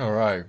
All right.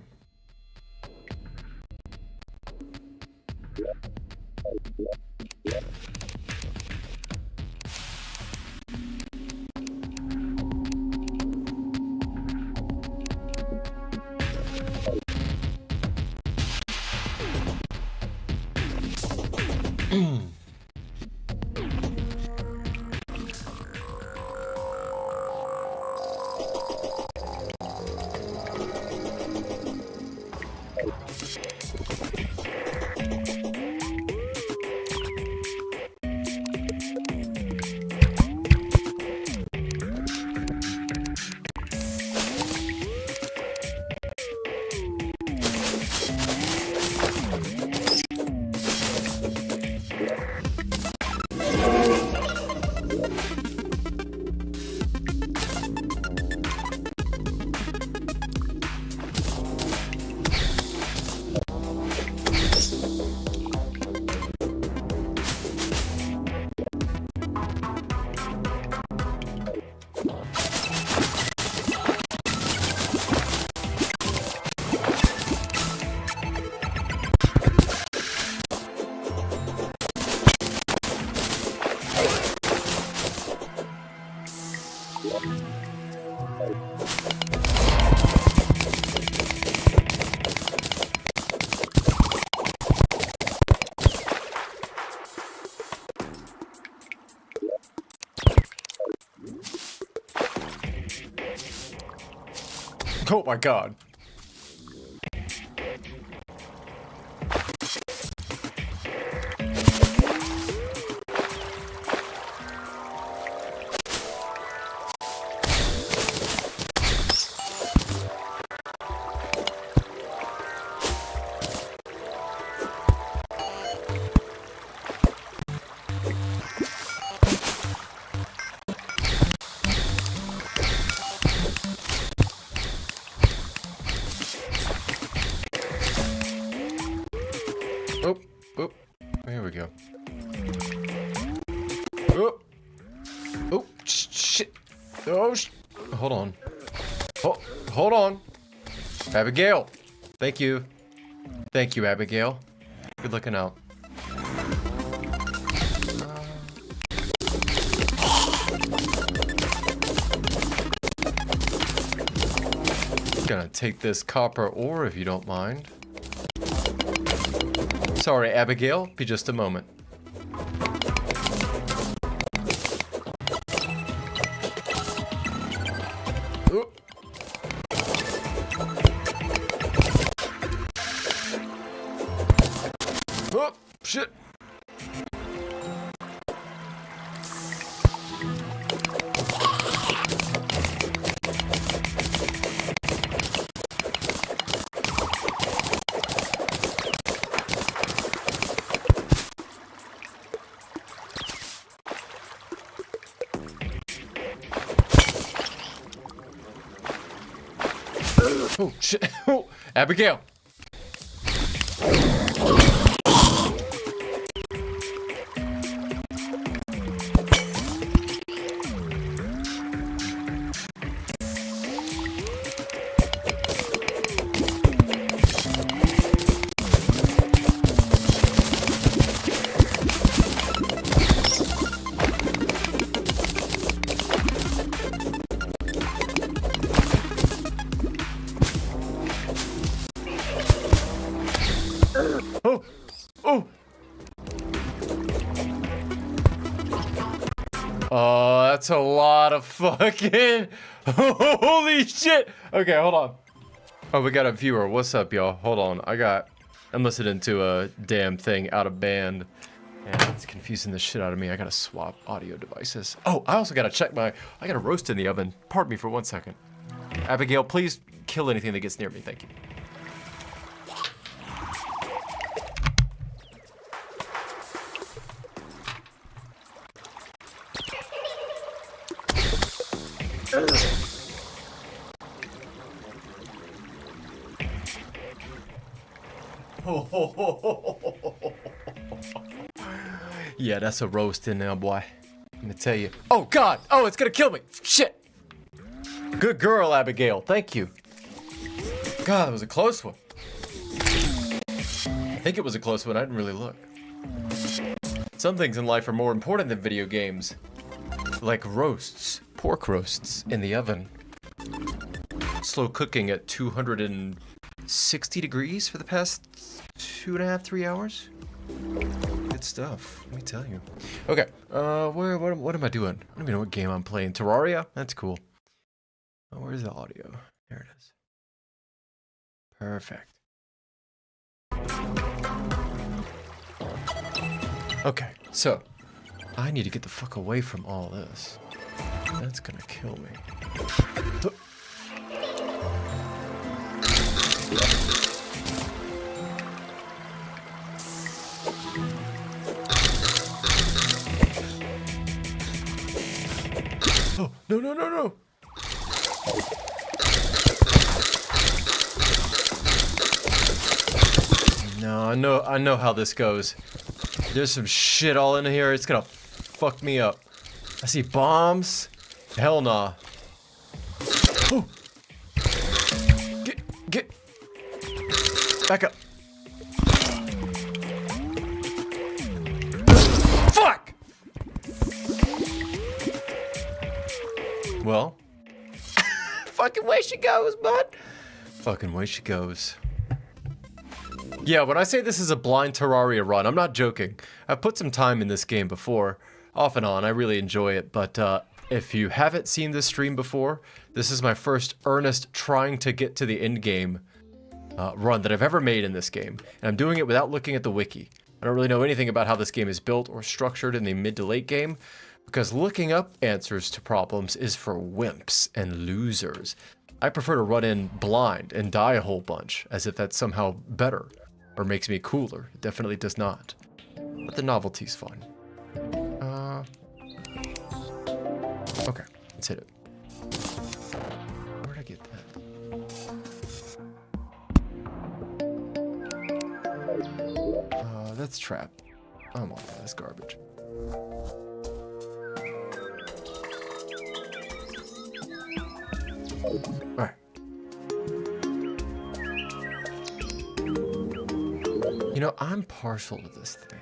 Oh my god. Oh, oh, here we go. Oh, oh, shit. Oh, hold on. Oh, hold on. Abigail. Thank you. Thank you, Abigail. Good looking out. Gonna take this copper ore if you don't mind. Sorry, Abigail. Be just a moment. Oh. Oh, shit. Oh, shit. Oh, Abigail. Oh, oh. Oh, that's a lot of fucking. Holy shit. Okay, hold on. Oh, we got a viewer. What's up, y'all? Hold on. I'm listening to a damn thing out of band. And it's confusing the shit out of me. I gotta swap audio devices. Oh, I also gotta check I got a roast in the oven. Pardon me for 1 second. Abigail, please kill anything that gets near me. Thank you. Yeah, that's a roast in there, boy. Let me tell you. Oh, God. Oh, it's gonna kill me. Shit. Good girl, Abigail. Thank you. God, that was a close one. I think it was a close one. I didn't really look. Some things in life are more important than video games. Like roasts. Pork roasts in the oven. Slow cooking at 260 degrees for the past 2.5, 3 hours. Good stuff, let me tell you. Okay, what am I doing? I don't even know what game I'm playing. Terraria? That's cool. Oh, where's the audio? There it is. Perfect. Okay, so I need to get the fuck away from all this. That's gonna kill me. Oh, no, no, no, no. No, I know how this goes. There's some shit all in here. It's gonna fuck me up. I see bombs. Hell nah. Oh. Get. Back up. Fuck! Well. Fucking way she goes, bud. Fucking way she goes. Yeah, when I say this is a blind Terraria run, I'm not joking. I've put some time in this game before. Off and on, I really enjoy it, but if you haven't seen this stream before, this is my first earnest trying to get to the end game run that I've ever made in this game. And I'm doing it without looking at the wiki. I don't really know anything about how this game is built or structured in the mid to late game, because looking up answers to problems is for wimps and losers. I prefer to run in blind and die a whole bunch, as if that's somehow better. Or makes me cooler. It definitely does not. But the novelty's fun. Okay, let's hit it. Where'd I get that? That's trap. Oh my god, that's garbage. Alright. You know, I'm partial to this thing.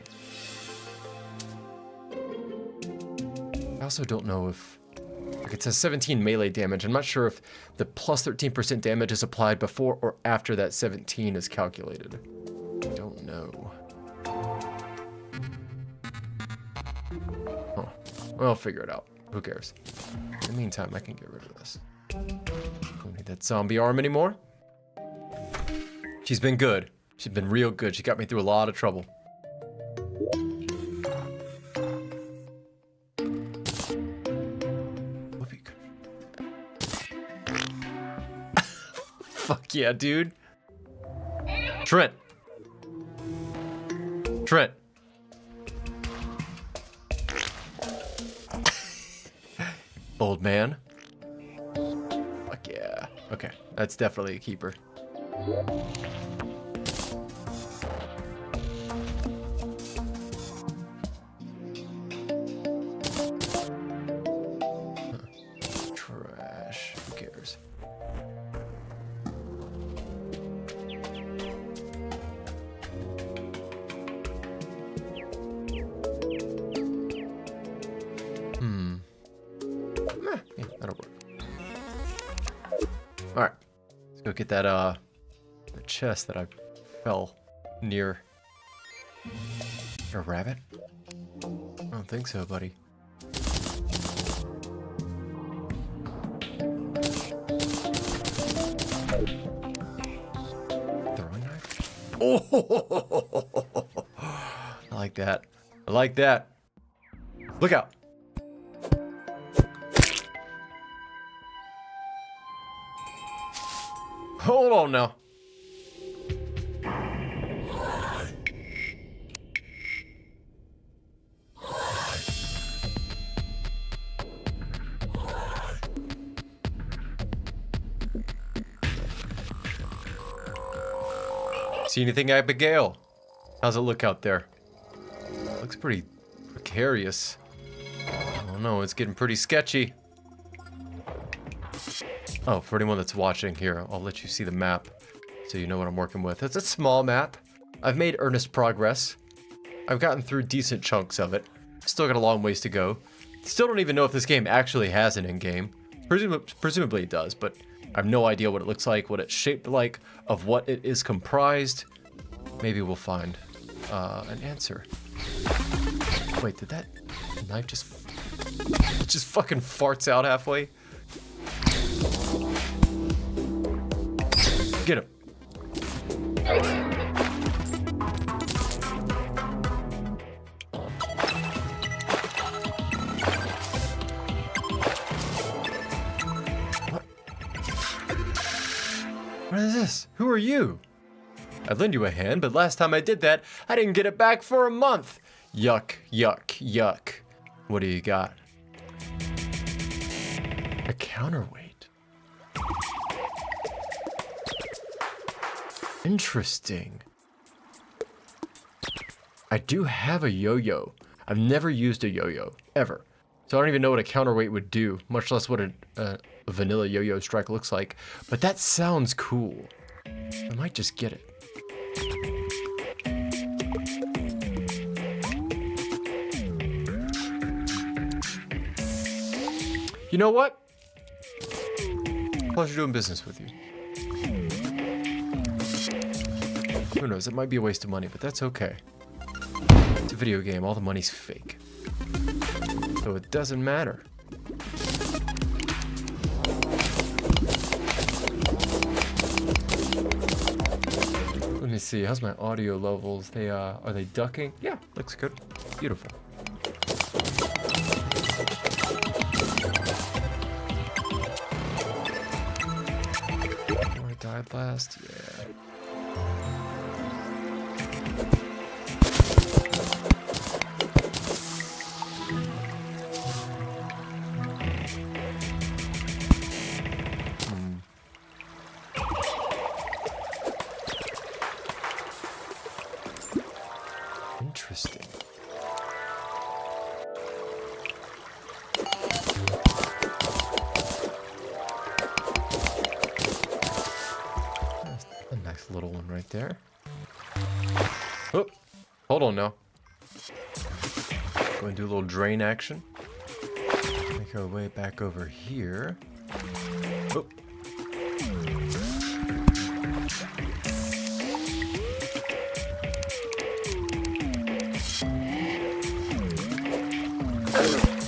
I also don't know if... Like, it says 17 melee damage. I'm not sure if the plus 13% damage is applied before or after that 17 is calculated. I don't know. Huh. Well, I'll figure it out. Who cares? In the meantime, I can get rid of this. Don't need that zombie arm anymore. She's been good. She's been real good. She got me through a lot of trouble. Fuck yeah, dude. Trent. Trent. Old man. Fuck yeah. Okay, that's definitely a keeper. Trash. Who cares? Yeah, that'll work. Alright. Let's go get that, the chest that I fell near. A rabbit? I don't think so, buddy. Throwing knife? Oh! I like that. I like that. Look out! Hold on now. See anything, Abigail? How's it look out there? Looks pretty precarious. Oh no, it's getting pretty sketchy. Oh, for anyone that's watching here, I'll let you see the map so you know what I'm working with. It's a small map. I've made earnest progress. I've gotten through decent chunks of it. Still got a long ways to go. Still don't even know if this game actually has an end-game. Presumably it does, but I have no idea what it looks like, what it's shaped like, of what it is comprised. Maybe we'll find an answer. Wait, did that knife just fucking farts out halfway? Get him. What? What is this? Who are you? I'd lend you a hand, but last time I did that, I didn't get it back for a month. Yuck, yuck, yuck. What do you got? A counterweight. Interesting. I do have a yo-yo. I've never used a yo-yo, ever. So I don't even know what a counterweight would do, much less what a vanilla yo-yo strike looks like. But that sounds cool. I might just get it. You know what? Pleasure doing business with you. Who knows, it might be a waste of money, but that's okay. It's a video game, all the money's fake. So it doesn't matter. Let me see, how's my audio levels? Are they ducking? Yeah, looks good. Beautiful. Where I died last? Yeah. Interesting. That's a nice little one right there. Oh, hold on now. Go and do a little drain action. Make our way back over here. Oh.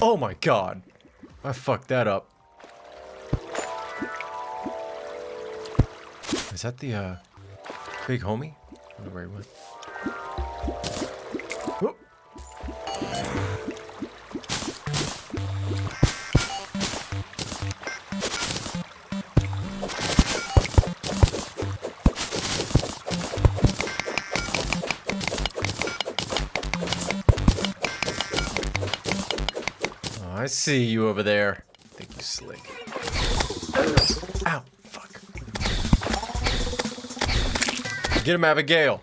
Oh my god. I fucked that up. Is that the big homie? I don't know where he went. Whoop. I see you over there. I think you slick. Ow, fuck. Get him, Abigail.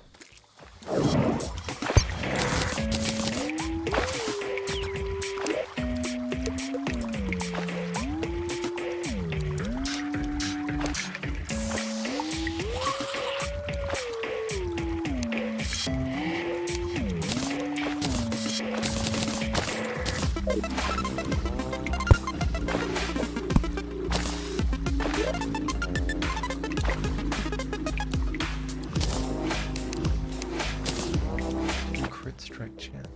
Crit strike chance.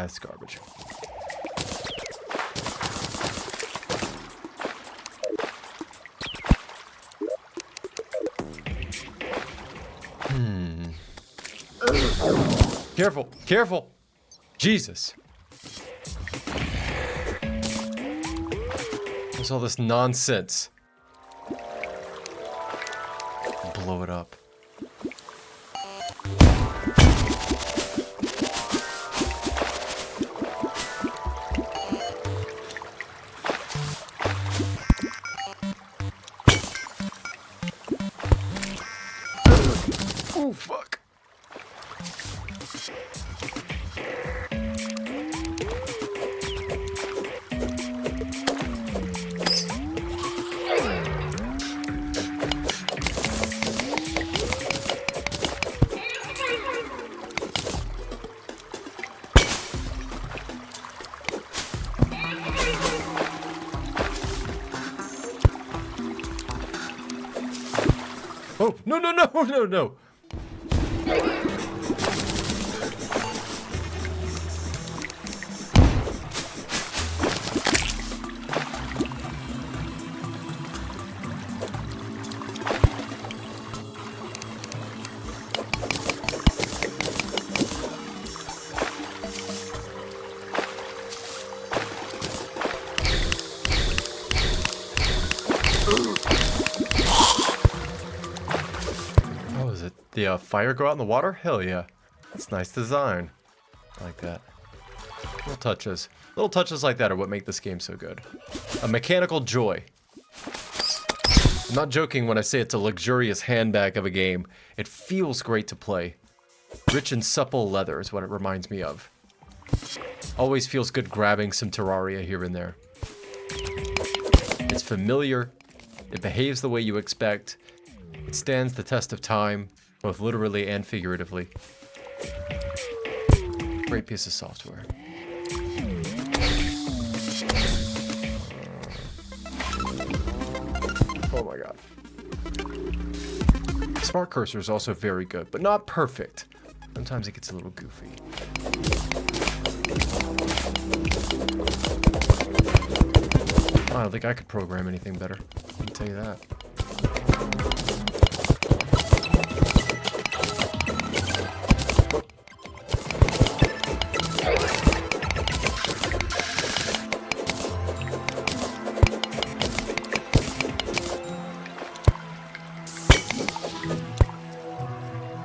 It's garbage. Careful, careful. Jesus. What's all this nonsense? Blow it up. Oh, fuck. Oh, no, no, no, no, no. Oh, is it the fire go out in the water? Hell yeah. That's nice design. I like that. Little touches. Little touches like that are what make this game so good. A mechanical joy. I'm not joking when I say it's a luxurious handbag of a game. It feels great to play. Rich and supple leather is what it reminds me of. Always feels good grabbing some Terraria here and there. It's familiar. It behaves the way you expect. It stands the test of time, both literally and figuratively. Great piece of software. Oh my god. Smart cursor is also very good, but not perfect. Sometimes it gets a little goofy. I don't think I could program anything better. I can tell you that.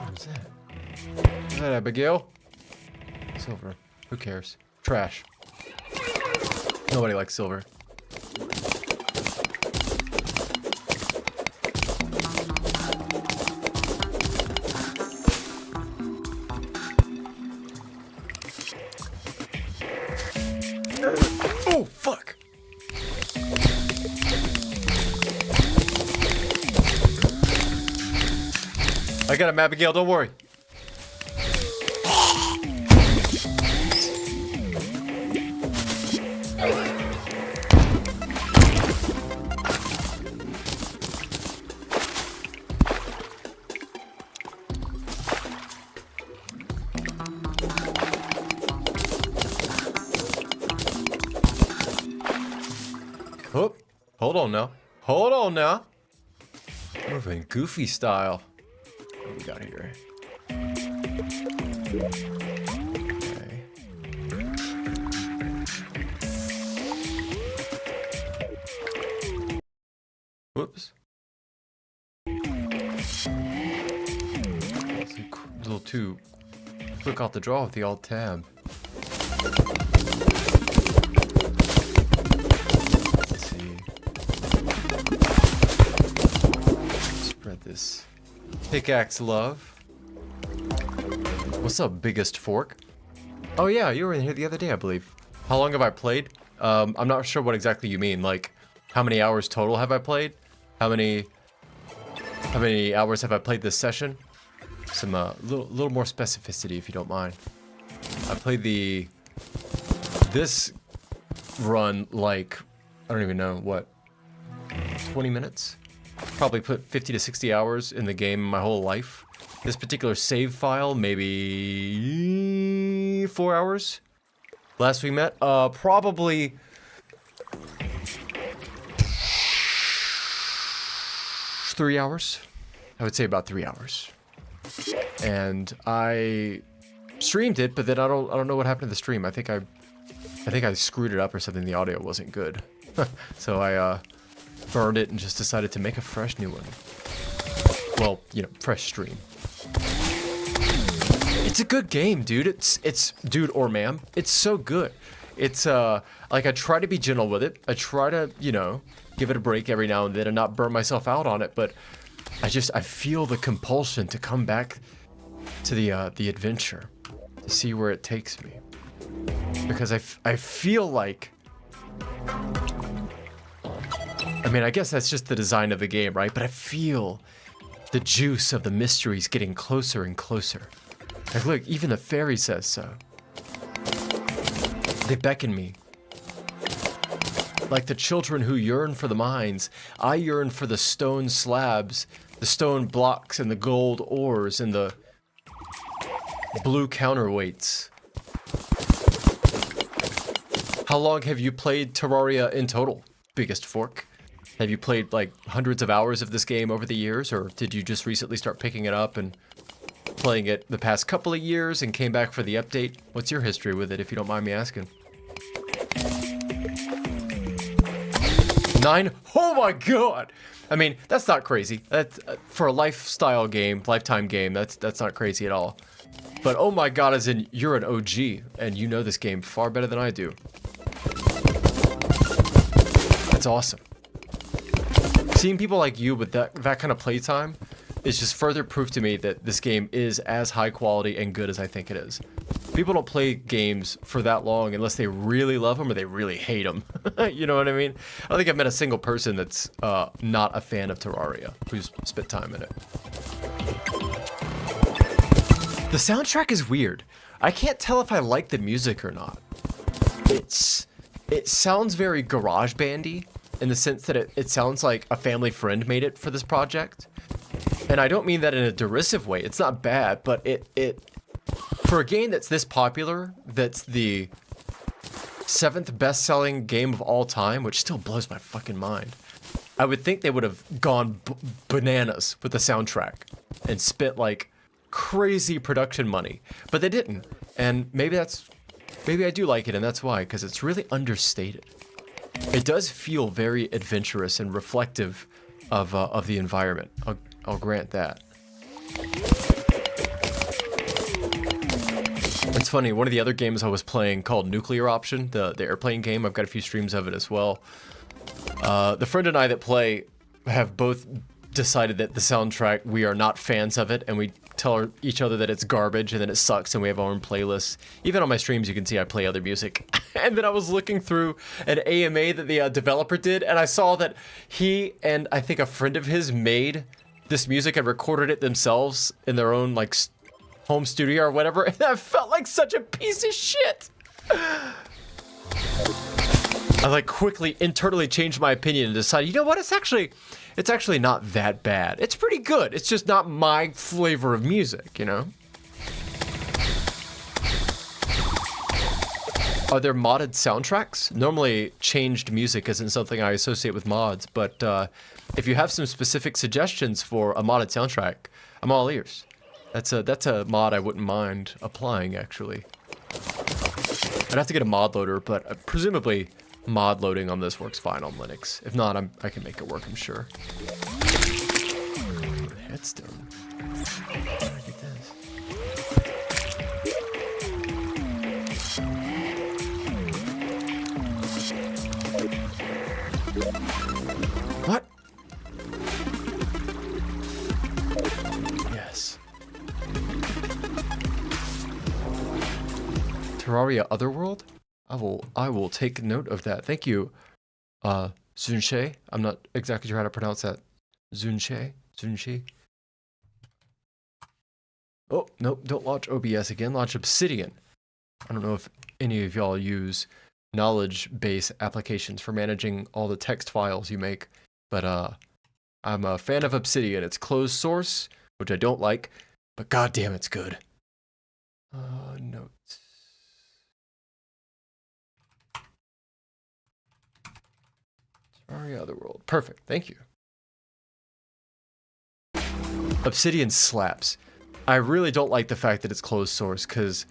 What is that? Is that Abigail? Silver. Who cares? Trash. Nobody likes silver. Oh, fuck! I got him, Abigail, don't worry. Oh, hold on now. Hold on now. Moving goofy style. What do we got here? Okay. Whoops. It's a little too quick off the draw with the Alt tab. Spread this pickaxe love. What's up, biggest fork? Oh yeah, you were in here the other day, I believe. How long have I played? I'm not sure what exactly you mean. Like, how many hours total have I played? How many hours have I played this session? Some little more specificity, if you don't mind. I played this run like, I don't even know what, 20 minutes? Probably put 50 to 60 hours in the game my whole life. This particular save file, maybe 4 hours. Last we met, probably 3 hours. I would say about 3 hours. And I streamed it, but then I don't know what happened to the stream. I think I screwed it up or something. The audio wasn't good. So I burned it and just decided to make a fresh new one. Well, you know, fresh stream. It's a good game, dude. It's dude or ma'am. It's so good. It's like I try to be gentle with it. I try to, you know, give it a break every now and then and not burn myself out on it, but I feel the compulsion to come back to the adventure, to see where it takes me. Because I feel like, I mean, I guess that's just the design of the game, right? But I feel the juice of the mysteries getting closer and closer. Like, look, even the fairy says so. They beckon me. Like the children who yearn for the mines, I yearn for the stone slabs, the stone blocks, and the gold ores, and the blue counterweights. How long have you played Terraria in total, Biggest Fork? Have you played like hundreds of hours of this game over the years, or did you just recently start picking it up and playing it the past couple of years and came back for the update? What's your history with it, if you don't mind me asking? 9? Oh my god! I mean, that's not crazy. That's for a lifestyle game, lifetime game, that's not crazy at all. But oh my god, as in you're an OG and you know this game far better than I do. That's awesome. Seeing people like you with that kind of playtime is just further proof to me that this game is as high quality and good as I think it is. People don't play games for that long unless they really love them or they really hate them. You know what I mean? I don't think I've met a single person that's not a fan of Terraria who's spent time in it. The soundtrack is weird. I can't tell if I like the music or not. It sounds very garage bandy in the sense that it sounds like a family friend made it for this project. And I don't mean that in a derisive way. It's not bad, but it for a game that's this popular, that's the 7th best-selling game of all time, which still blows my fucking mind. I would think they would have gone bananas with the soundtrack and spent like crazy production money, but they didn't. And maybe I do like it, and that's why, because it's really understated. It does feel very adventurous and reflective of the environment. I'll grant that. It's funny, one of the other games I was playing called Nuclear Option, the airplane game, I've got a few streams of it as well. The friend and I that play have both decided that the soundtrack, we are not fans of it, and we tell each other that it's garbage and then it sucks, and we have our own playlists. Even on my streams, you can see I play other music. And then I was looking through an AMA that the developer did, and I saw that he and I think a friend of his made this music and recorded it themselves in their own like home studio or whatever, and I felt like such a piece of shit. I like quickly internally changed my opinion and decided, you know what, it's actually not that bad. It's pretty good. It's just not my flavor of music, you know? Are there modded soundtracks? Normally, changed music isn't something I associate with mods, but if you have some specific suggestions for a modded soundtrack, I'm all ears. That's a mod I wouldn't mind applying, actually. I'd have to get a mod loader, but presumably mod loading on this works fine on Linux. If not, I can make it work, I'm sure. Headstone. How do I get this? What? Yes. Terraria Otherworld? I will take note of that. Thank you, Zunshe. I'm not exactly sure how to pronounce that. Zunshe? Oh, nope, don't launch OBS again. Launch Obsidian. I don't know if any of y'all use knowledge base applications for managing all the text files you make, but I'm a fan of Obsidian. It's closed source, which I don't like, but goddamn, it's good. Notes. Terraria Otherworld. Perfect. Thank you. Obsidian slaps. I really don't like the fact that it's closed source, because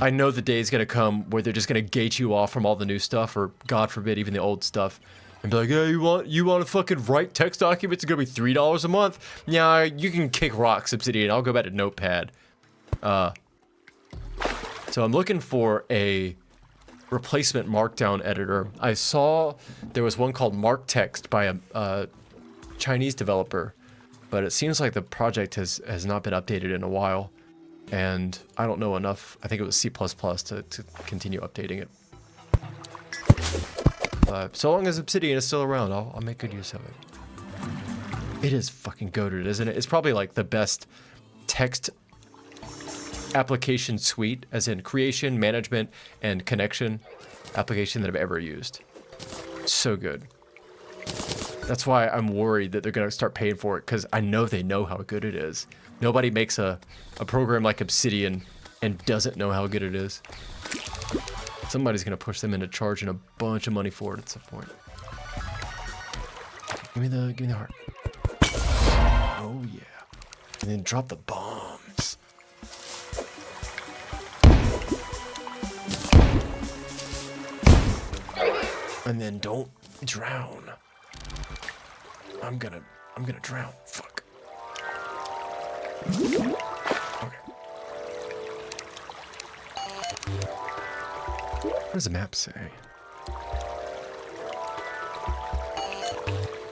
I know the day is going to come where they're just going to gate you off from all the new stuff, or God forbid, even the old stuff. And be like, yeah, you want to fucking write text documents? It's going to be $3 a month? Yeah, you can kick rocks, Obsidian. I'll go back to Notepad. So I'm looking for a replacement markdown editor. I saw there was one called MarkText by a Chinese developer, but it seems like the project has not been updated in a while, and I don't know enough. I think it was C++ to continue updating it. So long as Obsidian is still around, I'll make good use of it. It is fucking goated, isn't it? It's probably like the best text application suite, as in creation, management, and connection application that I've ever used. So good. That's why I'm worried that they're going to start paying for it, because I know they know how good it is. Nobody makes a program like Obsidian and doesn't know how good it is. Somebody's going to push them into charging a bunch of money for it at some point. Give me the heart. Oh yeah. And then drop the bombs. And then don't drown. I'm gonna drown. Fuck. Okay. What does the map say?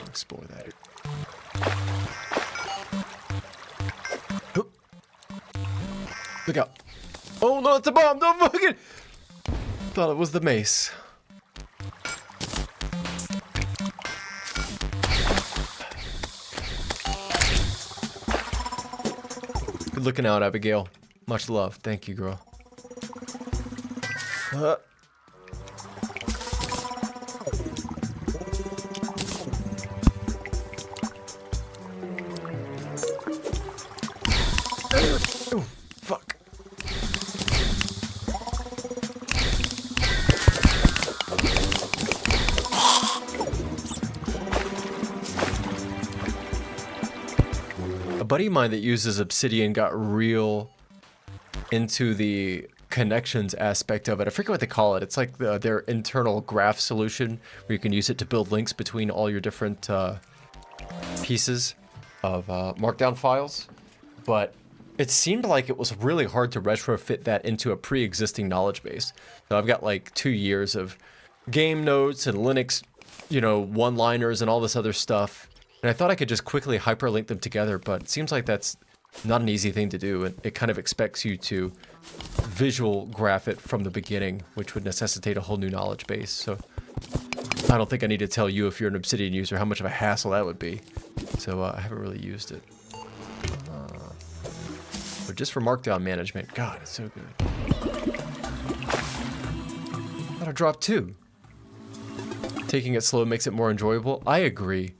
Explore that. Look out. Oh no, it's a bomb! Don't fucking... Thought it was the mace. Good looking out, Abigail. Much love. Thank you, girl. Oh, fuck. A buddy of mine that uses Obsidian got real into the connections aspect of it. I forget what they call it. It's like their internal graph solution where you can use it to build links between all your different pieces of markdown files. But it seemed like it was really hard to retrofit that into a pre-existing knowledge base. So I've got like 2 years of game notes and Linux, you know, one-liners and all this other stuff. And I thought I could just quickly hyperlink them together, but it seems like that's not an easy thing to do. And it kind of expects you to visual graph it from the beginning, which would necessitate a whole new knowledge base. So I don't think I need to tell you, if you're an Obsidian user, how much of a hassle that would be. So I haven't really used it. But just for markdown management, God, it's so good. Gotta drop 2. Taking it slow makes it more enjoyable. I agree.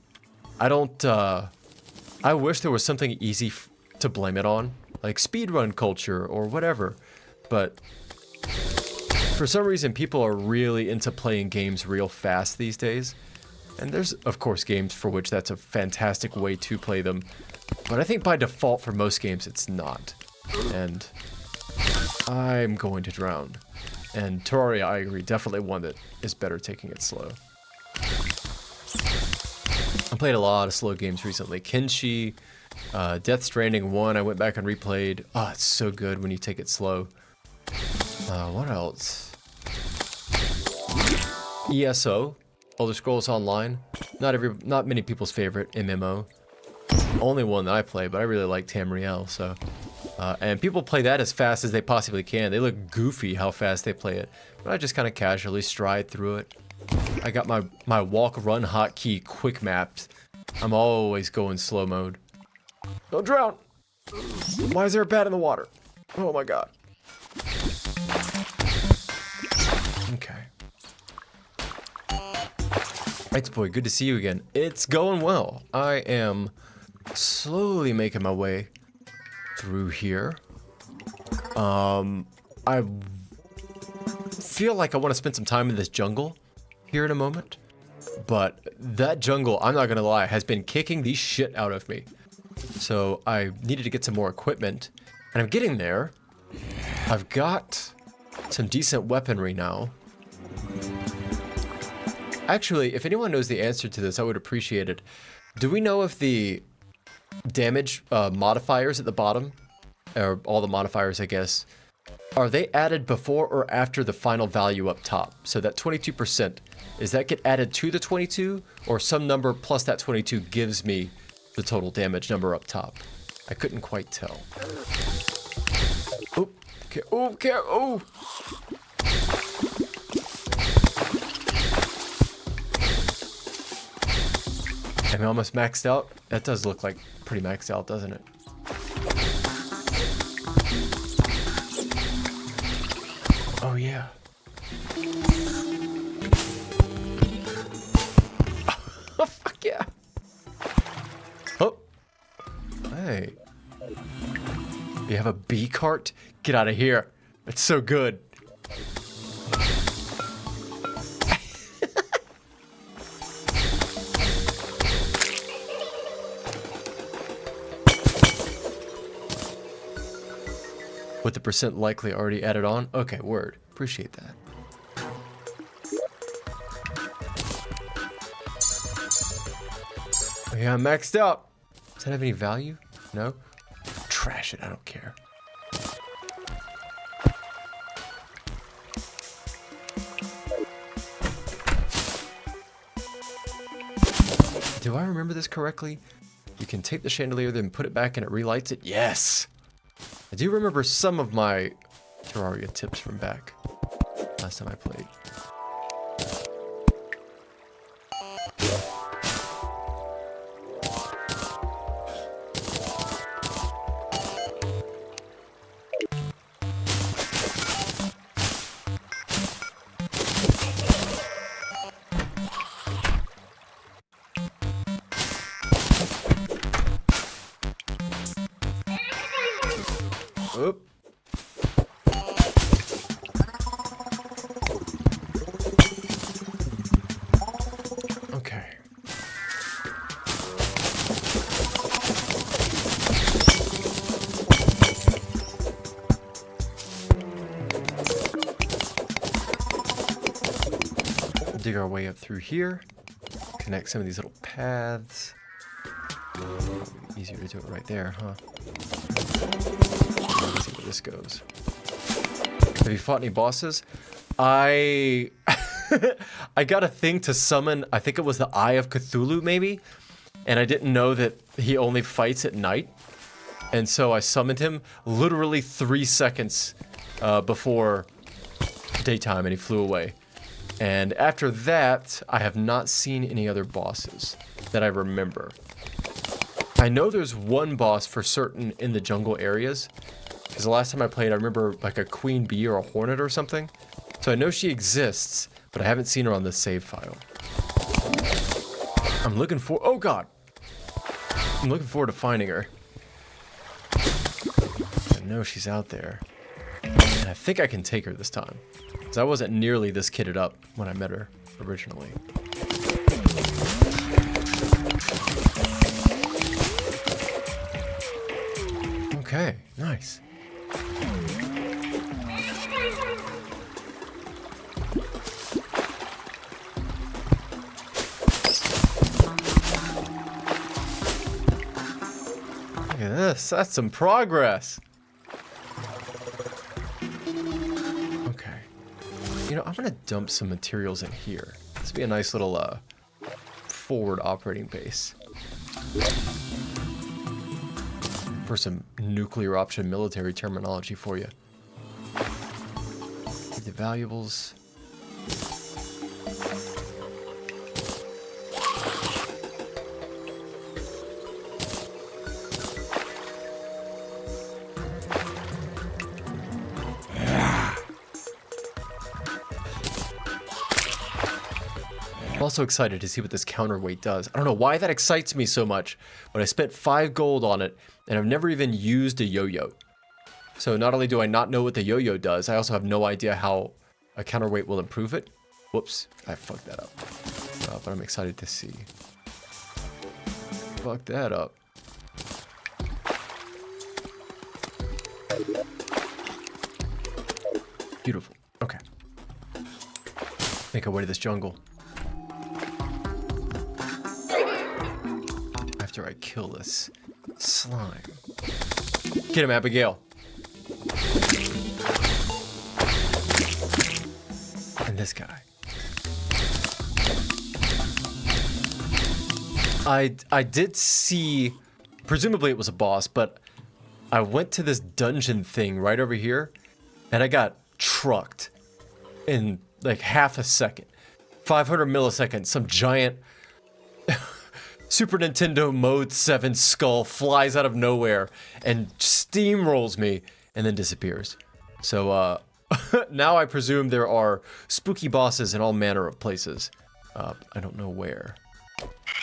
I don't, I wish there was something easy to blame it on, like speedrun culture or whatever. But for some reason, people are really into playing games real fast these days. And there's, of course, games for which that's a fantastic way to play them. But I think by default for most games, it's not. And I'm going to drown. And Terraria, I agree, definitely one that is better taking it slow. I played a lot of slow games recently. Kenshi, Death Stranding 1, I went back and replayed. Oh, it's so good when you take it slow. What else? ESO, Elder Scrolls Online. Not many people's favorite MMO. Only one that I play, but I really like Tamriel, so. And people play that as fast as they possibly can. They look goofy how fast they play it. But I just kind of casually stride through it. I got my walk-run hotkey quick mapped. I'm always going slow mode. Don't drown! Why is there a bat in the water? Oh my god. Okay. Right, boy, good to see you again. It's going well. I am slowly making my way through here. I feel like I want to spend some time in this jungle here in a moment, but that jungle, I'm not gonna lie, has been kicking the shit out of me. So I needed to get some more equipment, and I'm getting there. I've got some decent weaponry now. Actually, if anyone knows the answer to this, I would appreciate it. Do we know if the damage modifiers at the bottom, or all the modifiers, I guess, are they added before or after the final value up top? So that 22%, does that get added to the 22, or some number plus that 22 gives me the total damage number up top? I couldn't quite tell. Oh, okay, okay, oh! Am I almost maxed out? That does look like pretty maxed out, doesn't it? Oh, yeah. Oh, fuck yeah. Oh. Hey. You have a bee cart? Get out of here. That's so good. With the percent likely already added on? Okay, word. Appreciate that. Oh, yeah, I'm maxed out. Does that have any value? No? Trash it, I don't care. Do I remember this correctly? You can tape the chandelier, then put it back and it relights it? Yes! I do remember some of my Terraria tips from back last time I played. Oop. Okay. Dig our way up through here. Connect some of these little paths. Easier to do it right there, huh? Let's see where this goes. Have you fought any bosses? I got a thing to summon, I think it was the Eye of Cthulhu maybe, and I didn't know that he only fights at night. And so I summoned him literally 3 seconds before daytime, and he flew away. And after that, I have not seen any other bosses that I remember. I know there's one boss for certain in the jungle areas, because the last time I played, I remember like a queen bee or a hornet or something. So I know she exists, but I haven't seen her on the save file. I'm looking for, oh god! I'm looking forward to finding her. I know she's out there. And I think I can take her this time, because I wasn't nearly this kitted up when I met her originally. Okay, nice. Look at this, that's some progress. Okay. You know, I'm gonna dump some materials in here. This would be a nice little forward operating base. For some nuclear option military terminology for you. Get the valuables. I'm also excited to see what this counterweight does. I don't know why that excites me so much, but I spent 5 gold on it, and I've never even used a yo-yo. So not only do I not know what the yo-yo does, I also have no idea how a counterweight will improve it. Whoops, I fucked that up. But I'm excited to see. Fuck that up. Beautiful. Okay. Make our way to this jungle. After I kill this slime. Get him, Abigail. And this guy. I did see, presumably it was a boss, but I went to this dungeon thing right over here, and I got trucked in like half a second. 500 milliseconds, some giant Super Nintendo Mode 7 skull flies out of nowhere and steamrolls me and then disappears. So now I presume there are spooky bosses in all manner of places. I don't know where.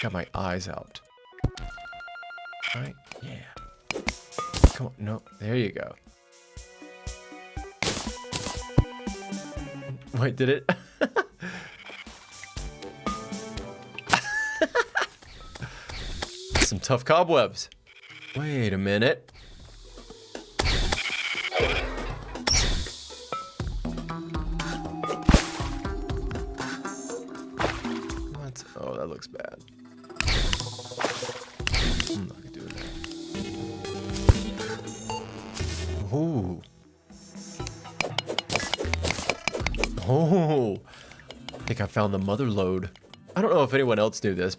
Got my eyes out. Right? Yeah. Come on. No. There you go. Wait, did it? Some tough cobwebs. Wait a minute. What? Oh, that looks bad. I'm not gonna do that. Ooh. Oh. I think I found the mother lode. I don't know if anyone else knew this.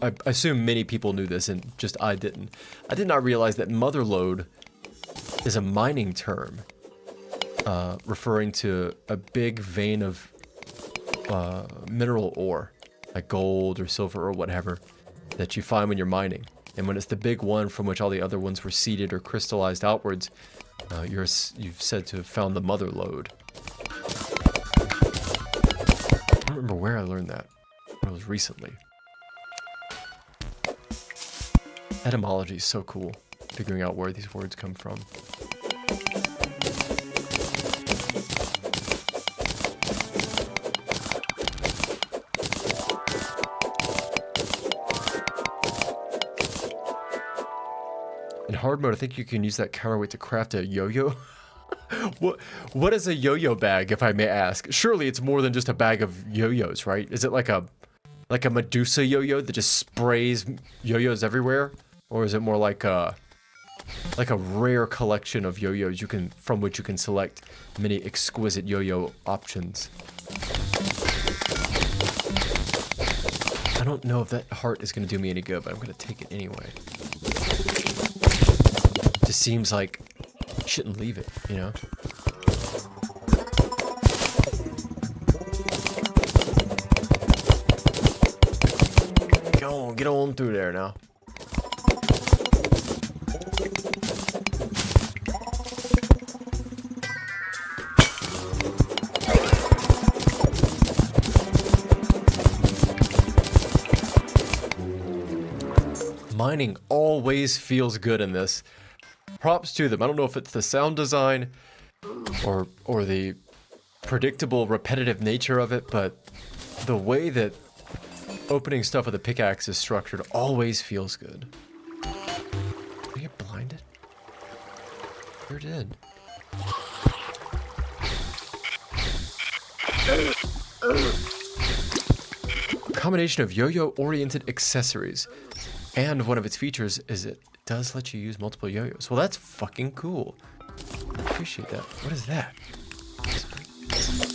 I assume many people knew this and just I didn't. I did not realize that mother lode is a mining term referring to a big vein of mineral ore, like gold or silver or whatever, that you find when you're mining. And when it's the big one from which all the other ones were seeded or crystallized outwards, you've said to have found the mother lode. I don't remember where I learned that. It was recently. Etymology is so cool, figuring out where these words come from. In hard mode, I think you can use that counterweight to craft a yo-yo. What is a yo-yo bag, if I may ask? Surely it's more than just a bag of yo-yos, right? Is it like a Medusa yo-yo that just sprays yo-yos everywhere? Or is it more like a rare collection of yo-yos from which you can select many exquisite yo-yo options? I don't know if that heart is going to do me any good, but I'm going to take it anyway. Just seems like you shouldn't leave it, you know? Get on through there now. Mining always feels good in this. Props to them. I don't know if it's the sound design or the predictable, repetitive nature of it, but the way that opening stuff with a pickaxe is structured always feels good. Did I get blinded? Sure did. Combination of yo-yo oriented accessories. And one of its features is it does let you use multiple yo-yos. Well, that's fucking cool. Appreciate that. What is that?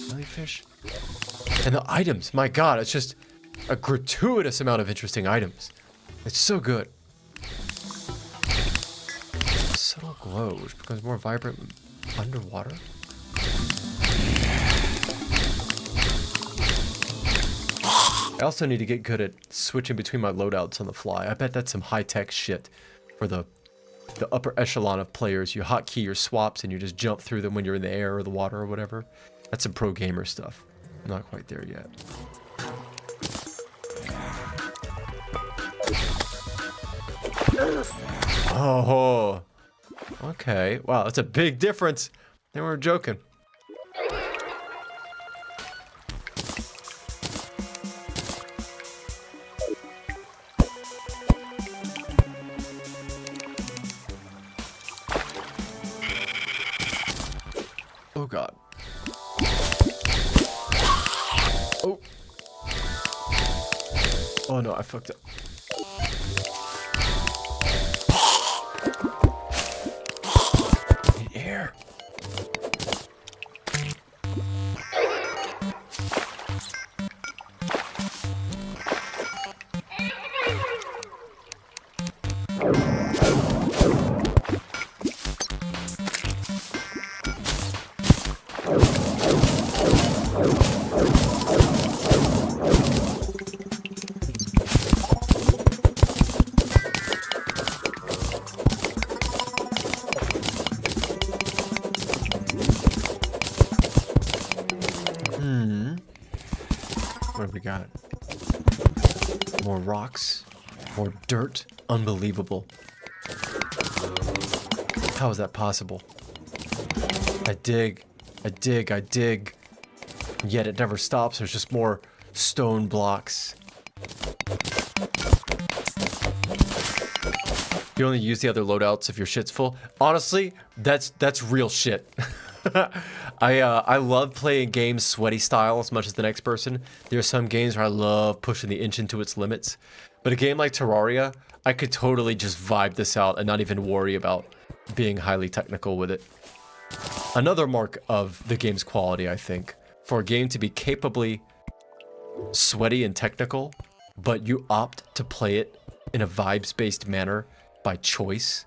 Jellyfish? And the items, my god, it's just a gratuitous amount of interesting items. It's so good. Subtle glow, which becomes more vibrant underwater. I also need to get good at switching between my loadouts on the fly. I bet that's some high-tech shit for the upper echelon of players. You hotkey your swaps and you just jump through them when you're in the air or the water or whatever. That's some pro gamer stuff. I'm not quite there yet. Oh, okay. Wow, that's a big difference. They were joking. Oh god. Oh. Oh no, I fucked up. Air. What have we got? More rocks, more dirt. Unbelievable. How is that possible? I dig, I dig, I dig. Yet it never stops. There's just more stone blocks. You only use the other loadouts if your shit's full. Honestly, that's real shit. I love playing games sweaty style as much as the next person. There are some games where I love pushing the inch into its limits. But a game like Terraria, I could totally just vibe this out and not even worry about being highly technical with it. Another mark of the game's quality, I think, for a game to be capably sweaty and technical, but you opt to play it in a vibes-based manner by choice.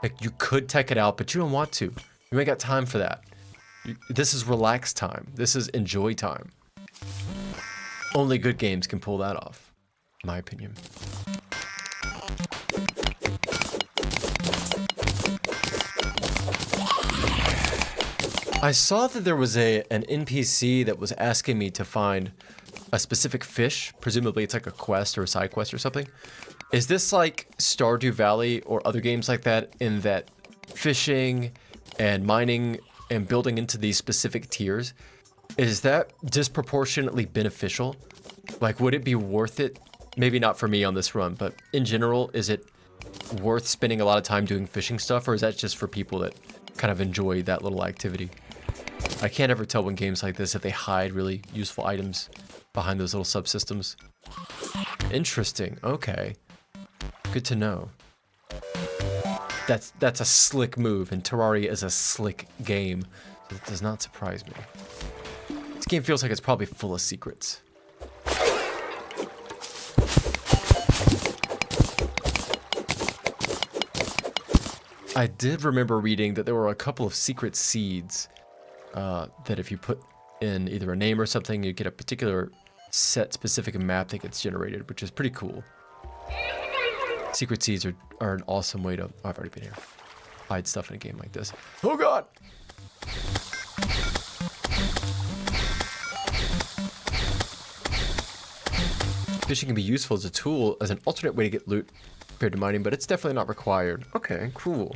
Like, you could tech it out, but you don't want to. You ain't got time for that. This is relax time. This is enjoy time. Only good games can pull that off, in my opinion. I saw that there was an NPC that was asking me to find a specific fish. Presumably it's like a quest or a side quest or something. Is this like Stardew Valley or other games like that, in that fishing and mining and building into these specific tiers, is that disproportionately beneficial? Like, would it be worth it? Maybe not for me on this run, but in general, is it worth spending a lot of time doing fishing stuff, or is that just for people that kind of enjoy that little activity? I can't ever tell when games like this if they hide really useful items behind those little subsystems. Interesting. Okay. Good to know. That's a slick move, and Terraria is a slick game. So it does not surprise me. This game feels like it's probably full of secrets. I did remember reading that there were a couple of secret seeds that if you put in either a name or something, you get a particular set specific map that gets generated, which is pretty cool. Secret seeds are an awesome way to... Oh, I've already been here. Hide stuff in a game like this. Oh god! Fishing can be useful as a tool, as an alternate way to get loot compared to mining, but it's definitely not required. Okay, cool.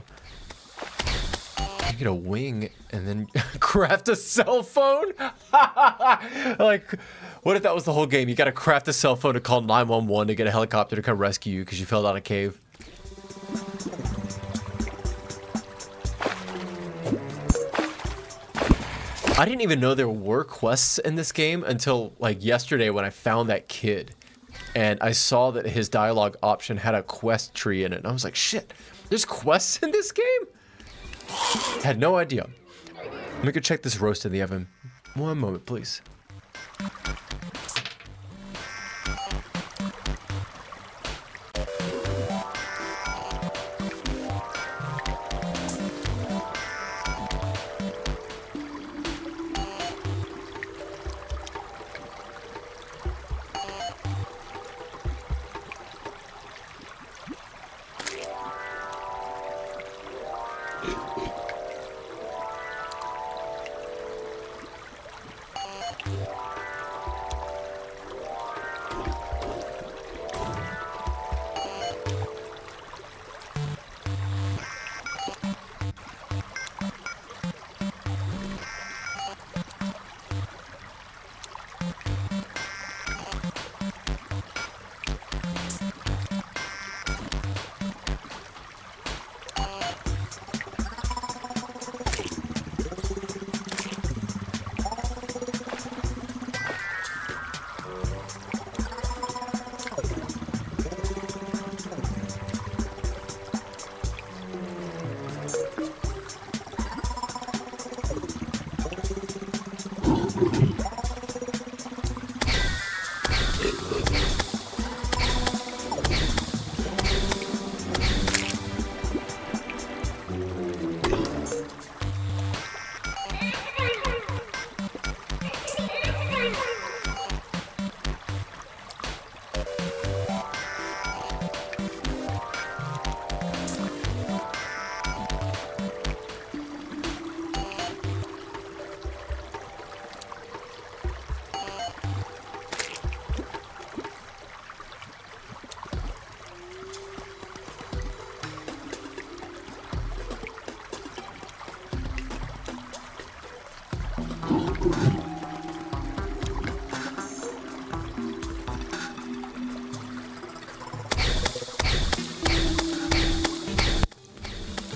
You get a wing and then craft a cell phone? Like, what if that was the whole game? You gotta craft a cell phone to call 911 to get a helicopter to come rescue you because you fell down a cave. I didn't even know there were quests in this game until like yesterday when I found that kid. And I saw that his dialogue option had a quest tree in it. And I was like, shit, there's quests in this game? Had no idea. Let me go check this roast in the oven. One moment, please.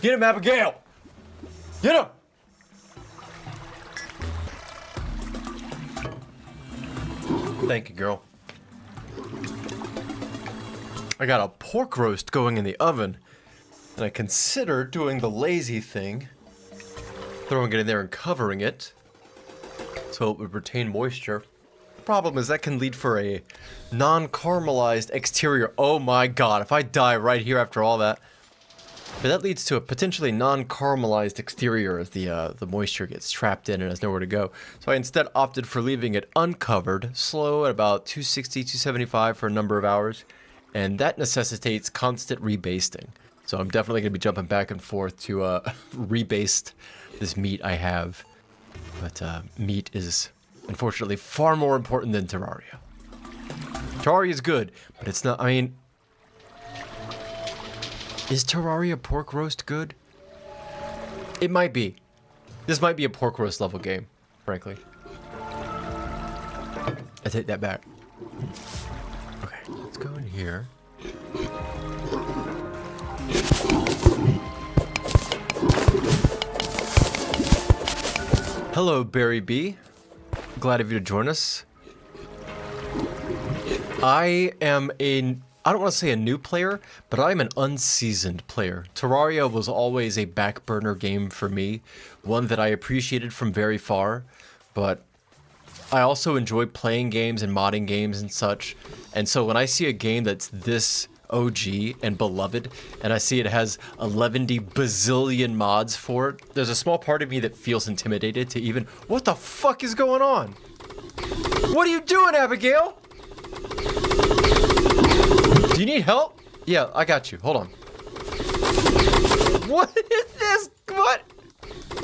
Get him, Abigail! Get him! Thank you, girl. I got a pork roast going in the oven, and I considered doing the lazy thing, throwing it in there and covering it, so it would retain moisture. The problem is that can lead for a non-caramelized exterior. Oh my god, if I die right here after all that. But that leads to a potentially non-caramelized exterior as the moisture gets trapped in and has nowhere to go. So I instead opted for leaving it uncovered, slow at about 260, 275 for a number of hours. And that necessitates constant rebasting. So I'm definitely going to be jumping back and forth to rebaste this meat I have. But meat is unfortunately far more important than Terraria. Terraria is good, but it's not, I mean... Is Terraria pork roast good? It might be. This might be a pork roast level game, frankly. I take that back. Okay, let's go in here. Hello, Barry B. Glad of you to join us. I am I don't want to say a new player, but I'm an unseasoned player. Terraria was always a back burner game for me, one that I appreciated from very far, but I also enjoy playing games and modding games and such. And so when I see a game that's this OG and beloved, and I see it has 11 bazillion mods for it, there's a small part of me that feels intimidated to even, what the fuck is going on? What are you doing, Abigail? Do you need help? Yeah, I got you. Hold on. What is this? What?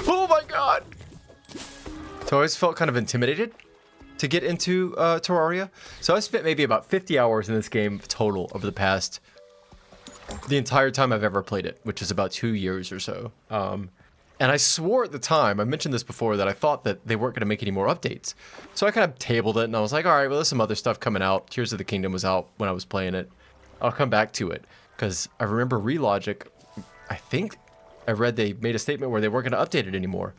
Oh my god. So I always felt kind of intimidated to get into Terraria. So I spent maybe about 50 hours in this game total over the entire time I've ever played it, which is about 2 years or so. And I swore at the time, I mentioned this before, that I thought that they weren't going to make any more updates. So I kind of tabled it and I was like, all right, well, there's some other stuff coming out. Tears of the Kingdom was out when I was playing it. I'll come back to it, because I remember Relogic, I think I read they made a statement where they weren't going to update it anymore.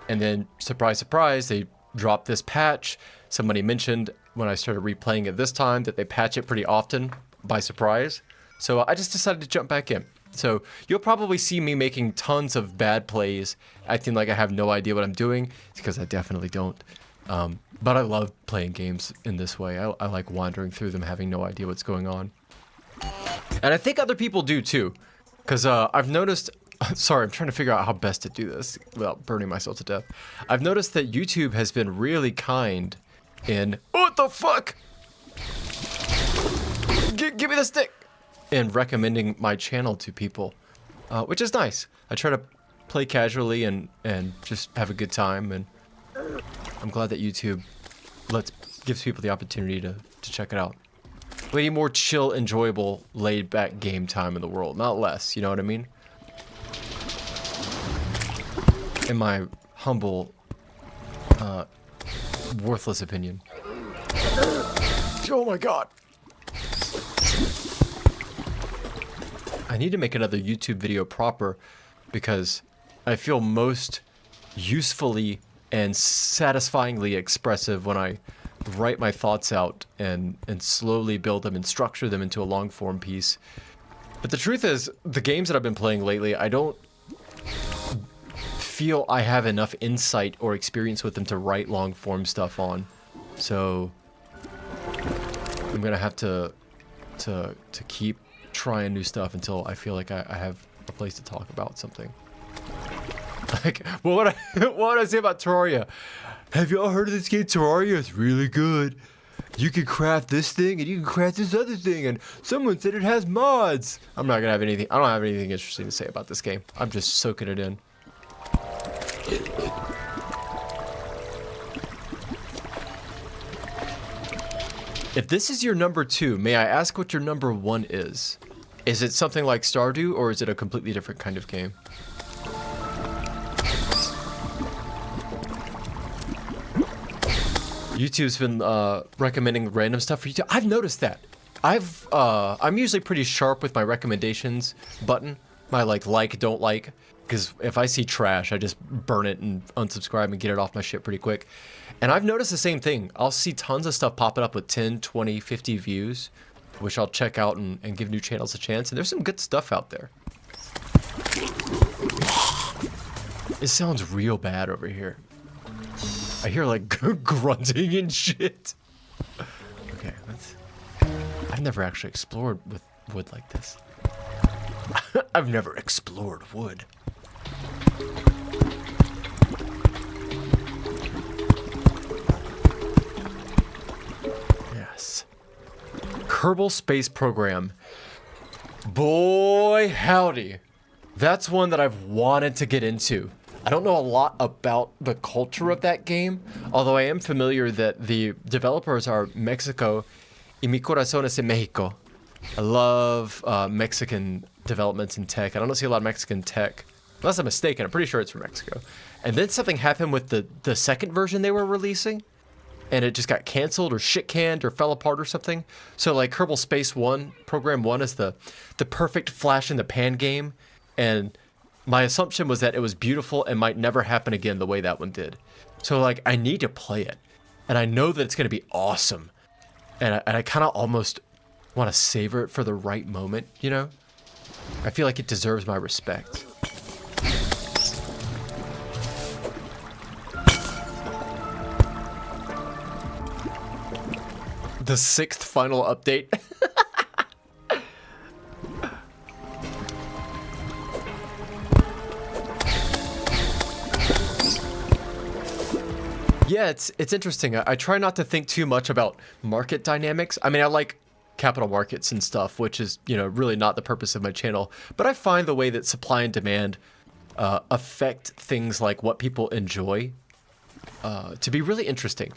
And then, surprise, surprise, they dropped this patch. Somebody mentioned when I started replaying it this time that they patch it pretty often by surprise. So I just decided to jump back in. So you'll probably see me making tons of bad plays, acting like I have no idea what I'm doing. It's because I definitely don't. But I love playing games in this way. I like wandering through them, having no idea what's going on. And I think other people do too, because I've noticed, sorry, I'm trying to figure out how best to do this without burning myself to death. I've noticed that YouTube has been really kind in, what the fuck? Give me the stick! In recommending my channel to people, which is nice. I try to play casually and just have a good time, and I'm glad that YouTube gives people the opportunity to check it out. Way more chill, enjoyable, laid-back game time in the world, not less, you know what I mean? In my humble, worthless opinion. Oh my god! I need to make another YouTube video proper, because I feel most usefully and satisfyingly expressive when I write my thoughts out and slowly build them and structure them into a long form piece. But the truth is, the games that I've been playing lately, I don't feel I have enough insight or experience with them to write long form stuff on. So I'm gonna have to keep trying new stuff until I feel like I have a place to talk about something. Like, well, what would I say about Terraria? Have y'all heard of this game, Terraria? It's really good. You can craft this thing, and you can craft this other thing, and someone said it has mods. I'm not gonna have anything. I don't have anything interesting to say about this game. I'm just soaking it in. If this is your number 2, may I ask what your number 1 is? Is it something like Stardew, or is it a completely different kind of game? YouTube's been recommending random stuff for you. I've noticed that. I'm usually pretty sharp with my recommendations button my don't like, because if I see trash, I just burn it and unsubscribe and get it off my shit pretty quick. And I've noticed the same thing. I'll see tons of stuff popping up with 10, 20, 50 views, which I'll check out and give new channels a chance. And there's some good stuff out there. It sounds real bad over here. I hear like grunting and shit. Okay, I've never actually explored with wood like this. I've never explored wood. Yes. Kerbal Space Program. Boy, howdy. That's one that I've wanted to get into. I don't know a lot about the culture of that game, although I am familiar that the developers are Mexico y mi corazón es en Mexico. I love Mexican developments in tech. I don't see a lot of Mexican tech. Unless I'm mistaken, I'm pretty sure it's from Mexico. And then something happened with the second version they were releasing, and it just got canceled or shit-canned or fell apart or something. So like Kerbal Space 1, Program 1 is the perfect flash-in-the-pan game, and my assumption was that it was beautiful and might never happen again the way that one did. So like, I need to play it, and I know that it's going to be awesome, and I kind of almost want to savor it for the right moment, you know? I feel like it deserves my respect. The 6th final update. Yeah, it's interesting. I try not to think too much about market dynamics. I mean, I like capital markets and stuff, which is, you know, really not the purpose of my channel. But I find the way that supply and demand affect things like what people enjoy to be really interesting.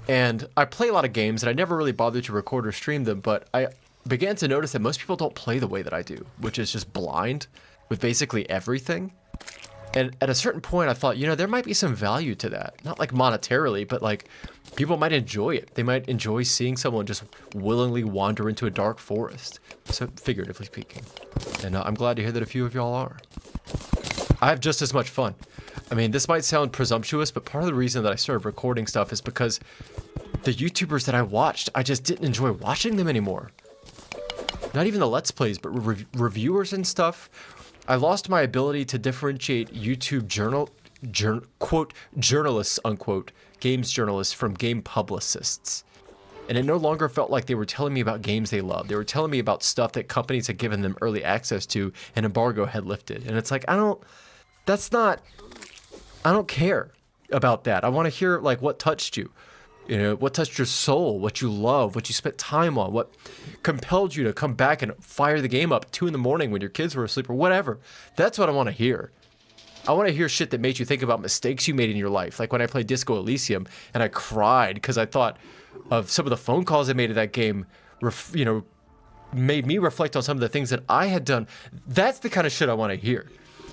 And I play a lot of games, and I never really bothered to record or stream them, but I began to notice that most people don't play the way that I do, which is just blind with basically everything. And at a certain point, I thought, you know, there might be some value to that. Not like monetarily, but like people might enjoy it. They might enjoy seeing someone just willingly wander into a dark forest. So figuratively speaking. And I'm glad to hear that a few of y'all are. I have just as much fun. I mean, this might sound presumptuous, but part of the reason that I started recording stuff is because the YouTubers that I watched, I just didn't enjoy watching them anymore. Not even the Let's Plays, but reviewers and stuff. I lost my ability to differentiate YouTube quote, journalists, unquote, games journalists from game publicists. And it no longer felt like they were telling me about games they loved. They were telling me about stuff that companies had given them early access to and embargo had lifted. And it's like, I don't care about that. I want to hear like what touched you. You know, what touched your soul, what you love, what you spent time on, what compelled you to come back and fire the game up at 2 in the morning when your kids were asleep or whatever. That's what I want to hear. I want to hear shit that made you think about mistakes you made in your life. Like when I played Disco Elysium and I cried because I thought of some of the phone calls I made in that game, you know, made me reflect on some of the things that I had done. That's the kind of shit I want to hear.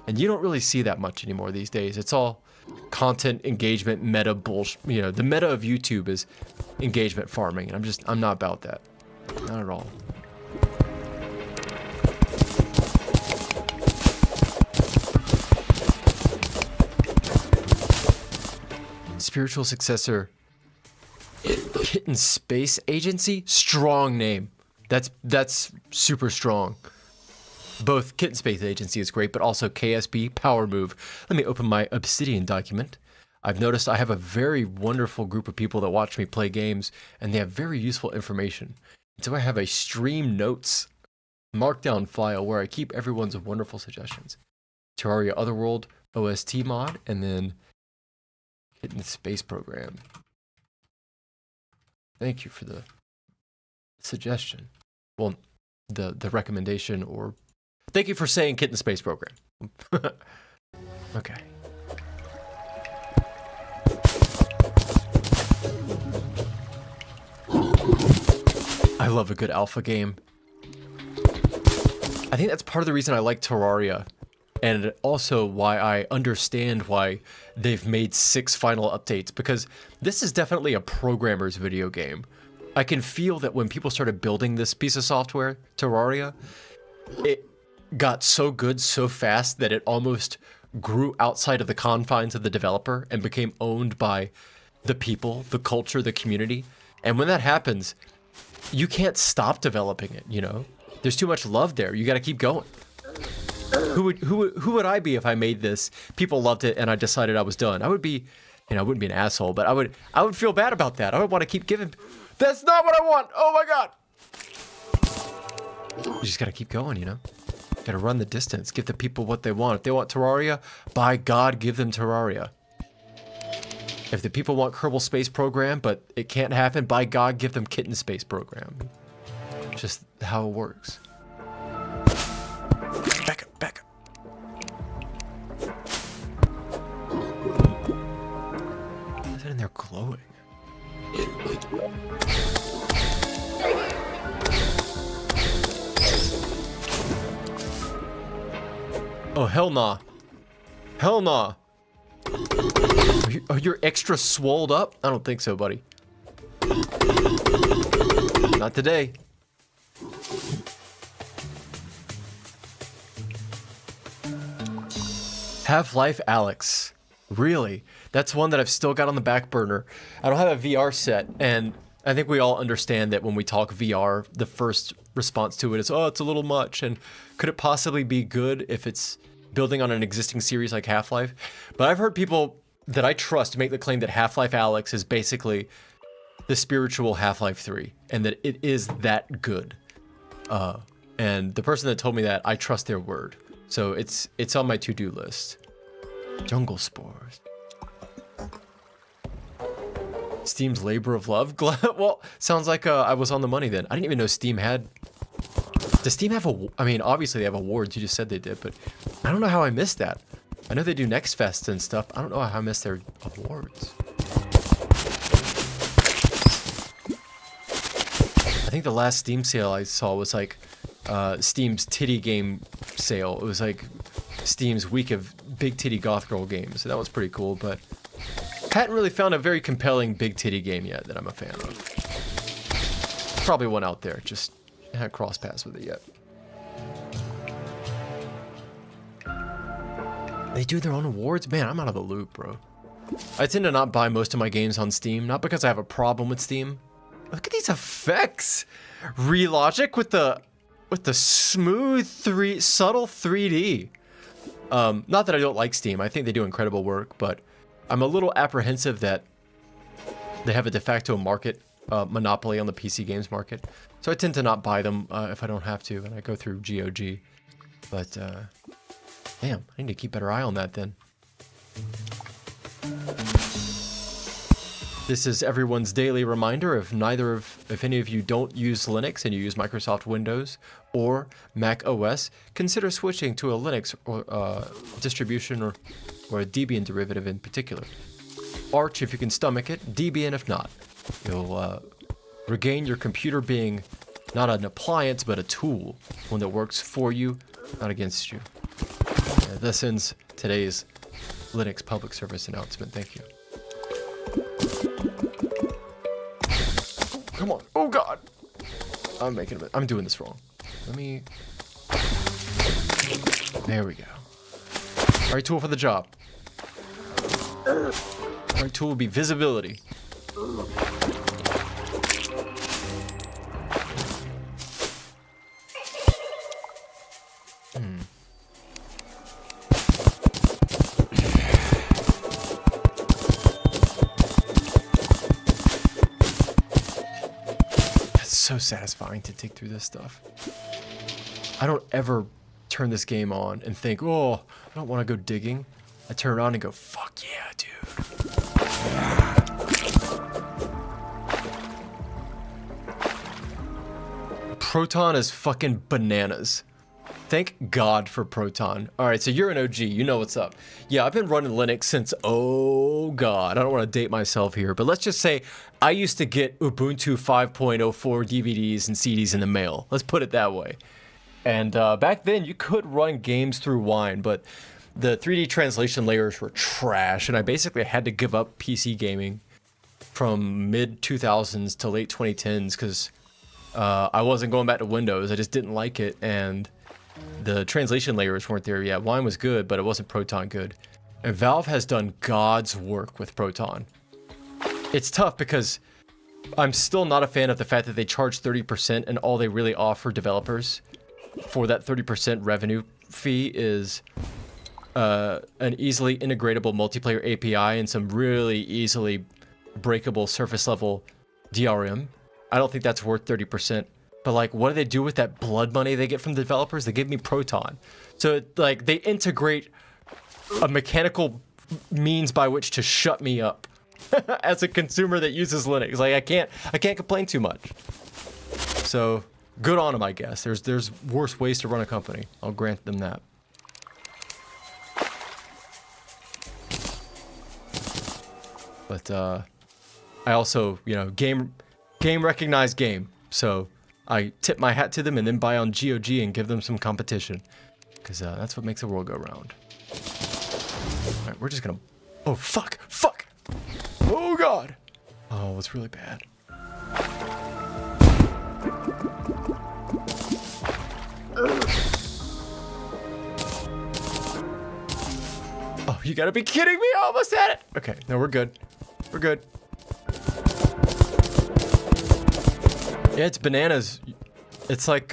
And you don't really see that much anymore these days. It's all content engagement meta bullshit. You know, the meta of YouTube is engagement farming, and I'm not about that. Not at all. Spiritual successor, Kitten Space Agency? Strong name. That's super strong. Both Kitten Space Agency is great, but also KSB, Power Move. Let me open my Obsidian document. I've noticed I have a very wonderful group of people that watch me play games, and they have very useful information. So I have a stream notes markdown file where I keep everyone's wonderful suggestions. Terraria Otherworld OST mod, and then Kitten Space Program. Thank you for the suggestion. Well, the recommendation, or thank you for saying Kitten Space Program. Okay. I love a good alpha game. I think that's part of the reason I like Terraria, and also why I understand why they've made 6 final updates, because this is definitely a programmer's video game. I can feel that when people started building this piece of software, Terraria, got so good so fast that it almost grew outside of the confines of the developer and became owned by the people, the culture, the community. And when that happens, you can't stop developing it, you know? There's too much love there. You got to keep going. Who would I be if I made this? People loved it and I decided I was done. I would be, you know, I wouldn't be an asshole, but I would feel bad about that. I would want to keep giving. That's not what I want. Oh my God. You just got to keep going, you know? Got to run the distance. Give the people what they want. If they want Terraria, by God, give them Terraria. If the people want Kerbal Space Program, but it can't happen, by God, give them Kitten Space Program. Just how it works. Back up, back up. What's that in there glowing? Oh, hell nah. Hell nah. Are you extra swolled up? I don't think so, buddy. Not today. Half-Life Alyx. Really? That's one that I've still got on the back burner. I don't have a VR set, and I think we all understand that when we talk VR, the first response to it is, oh, it's a little much, and could it possibly be good if it's building on an existing series like Half-Life? But I've heard people that I trust make the claim that Half-Life Alyx is basically the spiritual Half-Life 3, and that it is that good. And the person that told me that, I trust their word. So it's on my to-do list. Jungle Spores. Steam's labor of love? Well, sounds like I was on the money then. I didn't even know Steam had... Does Steam have a... I mean, obviously they have awards. You just said they did, but I don't know how I missed that. I know they do Next Fest and stuff. I don't know how I missed their awards. I think the last Steam sale I saw was like Steam's titty game sale. It was like Steam's week of big titty goth girl games. So that was pretty cool, but hadn't really found a very compelling big titty game yet that I'm a fan of. Probably one out there, just haven't crossed paths with it yet. They do their own awards? Man, I'm out of the loop, bro. I tend to not buy most of my games on Steam, not because I have a problem with Steam. Look at these effects. Relogic with the smooth subtle 3D. Not that I don't like Steam. I think they do incredible work, but I'm a little apprehensive that they have a de facto market monopoly on the PC games market. So I tend to not buy them if I don't have to, and I go through GOG. But damn, I need to keep better eye on that then. This is everyone's daily reminder. If any of you don't use Linux and you use Microsoft Windows or Mac OS, consider switching to a Linux or distribution or a Debian derivative in particular. Arch if you can stomach it, Debian if not. You'll regain your computer being not an appliance but a tool, one that works for you, not against you. This ends today's Linux public service announcement. Thank you. Come on. Oh God. I'm doing this wrong. Let me. There we go. Right tool for the job. Right tool will be visibility. So satisfying to dig through this stuff. I don't ever turn this game on and think, oh, I don't want to go digging. I turn it on and go, fuck yeah, dude. Proton is fucking bananas. Thank God for Proton. All right, so you're an OG. You know what's up. Yeah, I've been running Linux since, oh God, I don't want to date myself here, but let's just say I used to get Ubuntu 5.04 DVDs and CDs in the mail. Let's put it that way. And back then, you could run games through Wine, but the 3D translation layers were trash, and I basically had to give up PC gaming from mid-2000s to late 2010s because I wasn't going back to Windows. I just didn't like it, and the translation layers weren't there yet. Wine was good, but it wasn't Proton good. And Valve has done God's work with Proton. It's tough because I'm still not a fan of the fact that they charge 30% and all they really offer developers for that 30% revenue fee is an easily integratable multiplayer API and some really easily breakable surface level DRM. I don't think that's worth 30%. But like, what do they do with that blood money they get from the developers? They give me Proton. So like, they integrate a mechanical means by which to shut me up as a consumer that uses Linux. Like, I can't complain too much. So good on them, I guess. There's worse ways to run a company. I'll grant them that. But I also, you know, game recognized game. So I tip my hat to them and then buy on GOG and give them some competition. Because that's what makes the world go round. All right, we're just gonna... Oh, fuck! Fuck! Oh, God! Oh, it's really bad. Oh, you gotta be kidding me! I almost had it! Okay, no, we're good. We're good. Yeah, it's bananas. It's like,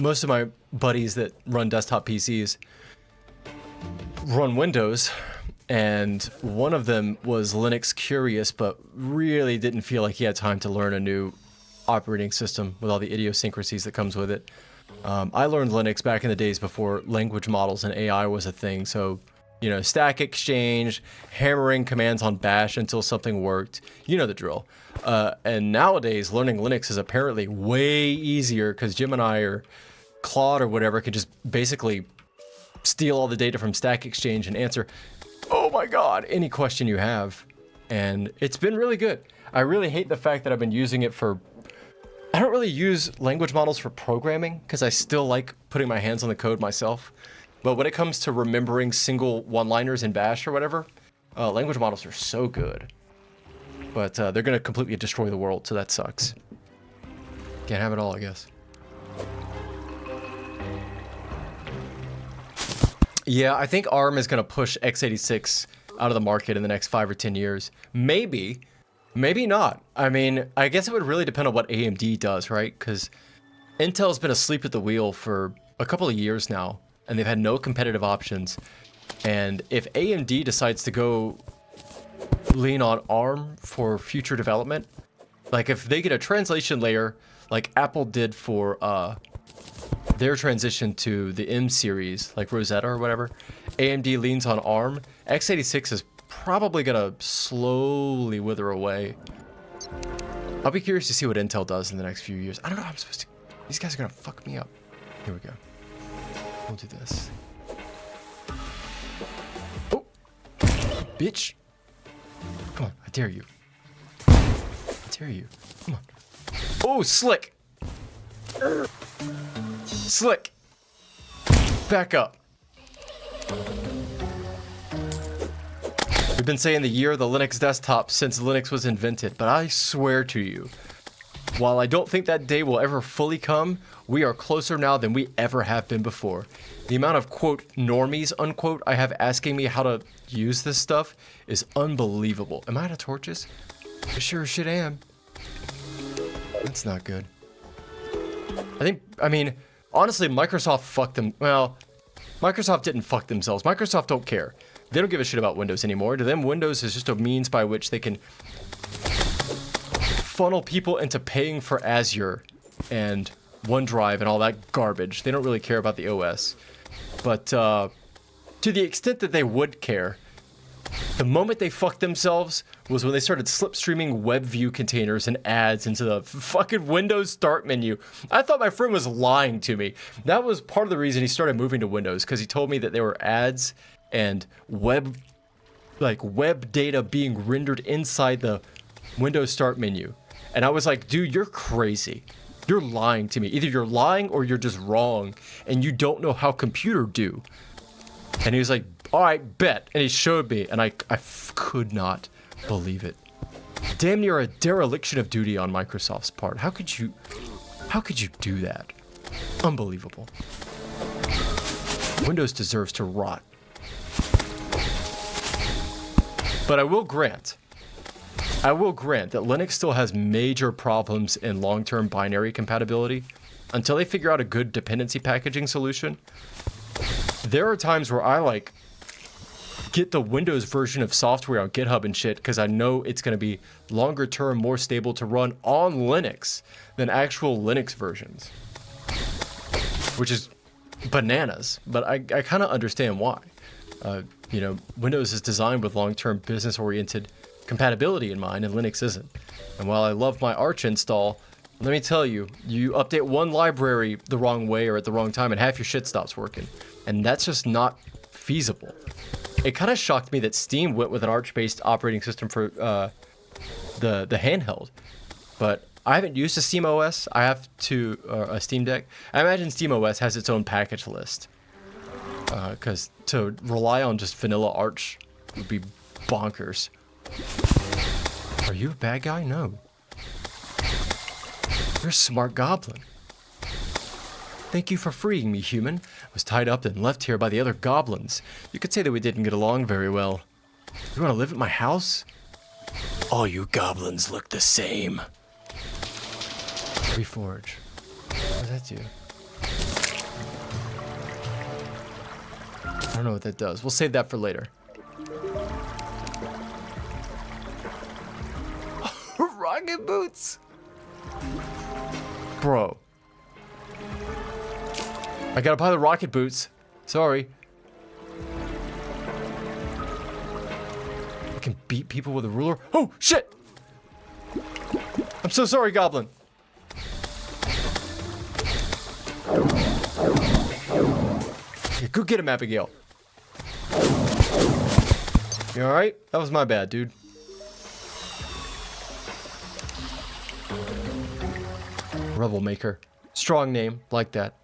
most of my buddies that run desktop PCs run Windows, and one of them was Linux curious, but really didn't feel like he had time to learn a new operating system with all the idiosyncrasies that comes with it. I learned Linux back in the days before language models and AI was a thing, so, you know, Stack Exchange, hammering commands on Bash until something worked. You know the drill. And nowadays, learning Linux is apparently way easier because Gemini or Claude or whatever can just basically steal all the data from Stack Exchange and answer, oh my God, any question you have. And it's been really good. I really hate the fact that I've been using it for... I don't really use language models for programming because I still like putting my hands on the code myself. But when it comes to remembering single one-liners in Bash or whatever, language models are so good. But they're going to completely destroy the world, so that sucks. Can't have it all, I guess. Yeah, I think ARM is going to push x86 out of the market in the next 5 or 10 years. Maybe. Maybe not. I mean, I guess it would really depend on what AMD does, right? Because Intel's been asleep at the wheel for a couple of years now, and they've had no competitive options. And if AMD decides to go lean on ARM for future development, like if they get a translation layer like Apple did for their transition to the M series, like Rosetta or whatever, AMD leans on ARM, x86 is probably gonna slowly wither away. I'll be curious to see what Intel does in the next few years. I don't know how I'm supposed to... These guys are gonna fuck me up. Here we go. We'll do this. Oh! Bitch! Come on, I dare you. I dare you. Come on. Oh, slick! Slick! Back up. We've been saying the year of the Linux desktop since Linux was invented, but I swear to you, while I don't think that day will ever fully come, we are closer now than we ever have been before. The amount of, quote, normies, unquote, I have asking me how to use this stuff is unbelievable. Am I out of torches? I sure as shit am. That's not good. I mean, honestly, Microsoft fucked them. Well, Microsoft didn't fuck themselves. Microsoft don't care. They don't give a shit about Windows anymore. To them, Windows is just a means by which they can funnel people into paying for Azure and OneDrive and all that garbage. They don't really care about the OS. But to the extent that they would care, the moment they fucked themselves was when they started slipstreaming web view containers and ads into the fucking Windows start menu. I thought my friend was lying to me. That was part of the reason he started moving to Windows, because he told me that there were ads and web data being rendered inside the Windows start menu. And I was like, dude, you're crazy. You're lying to me. Either you're lying or you're just wrong and you don't know how computer do. And he was like, all right, bet. And he showed me, and I could not believe it. Damn near a dereliction of duty on Microsoft's part. How could you How could you do that? Unbelievable. Windows deserves to rot. But I will grant that Linux still has major problems in long-term binary compatibility. Until they figure out a good dependency packaging solution, there are times where I like get the Windows version of software on GitHub and shit because I know it's going to be longer term, more stable to run on Linux than actual Linux versions, which is bananas. But I kind of understand why. You know, Windows is designed with long-term business-oriented compatibility in mind, and Linux isn't. And while I love my Arch install, let me tell you, you update one library the wrong way or at the wrong time, and half your shit stops working. And that's just not feasible. It kind of shocked me that Steam went with an Arch-based operating system for the handheld. But I haven't used a Steam OS. I have to a Steam Deck. I imagine Steam OS has its own package list. Because to rely on just vanilla Arch would be bonkers. Are you a bad guy? No. You're a smart goblin. Thank you for freeing me, human. I was tied up and left here by the other goblins. You could say that we didn't get along very well. You want to live at my house? All you goblins look the same. Reforge. What does that do? I don't know what that does. We'll save that for later. Rocket boots! Bro. I gotta buy the rocket boots. Sorry. I can beat people with a ruler. Oh, shit! I'm so sorry, Goblin. Yeah, go get him, Abigail. You alright? That was my bad, dude. Rebel Maker. Strong name, like that.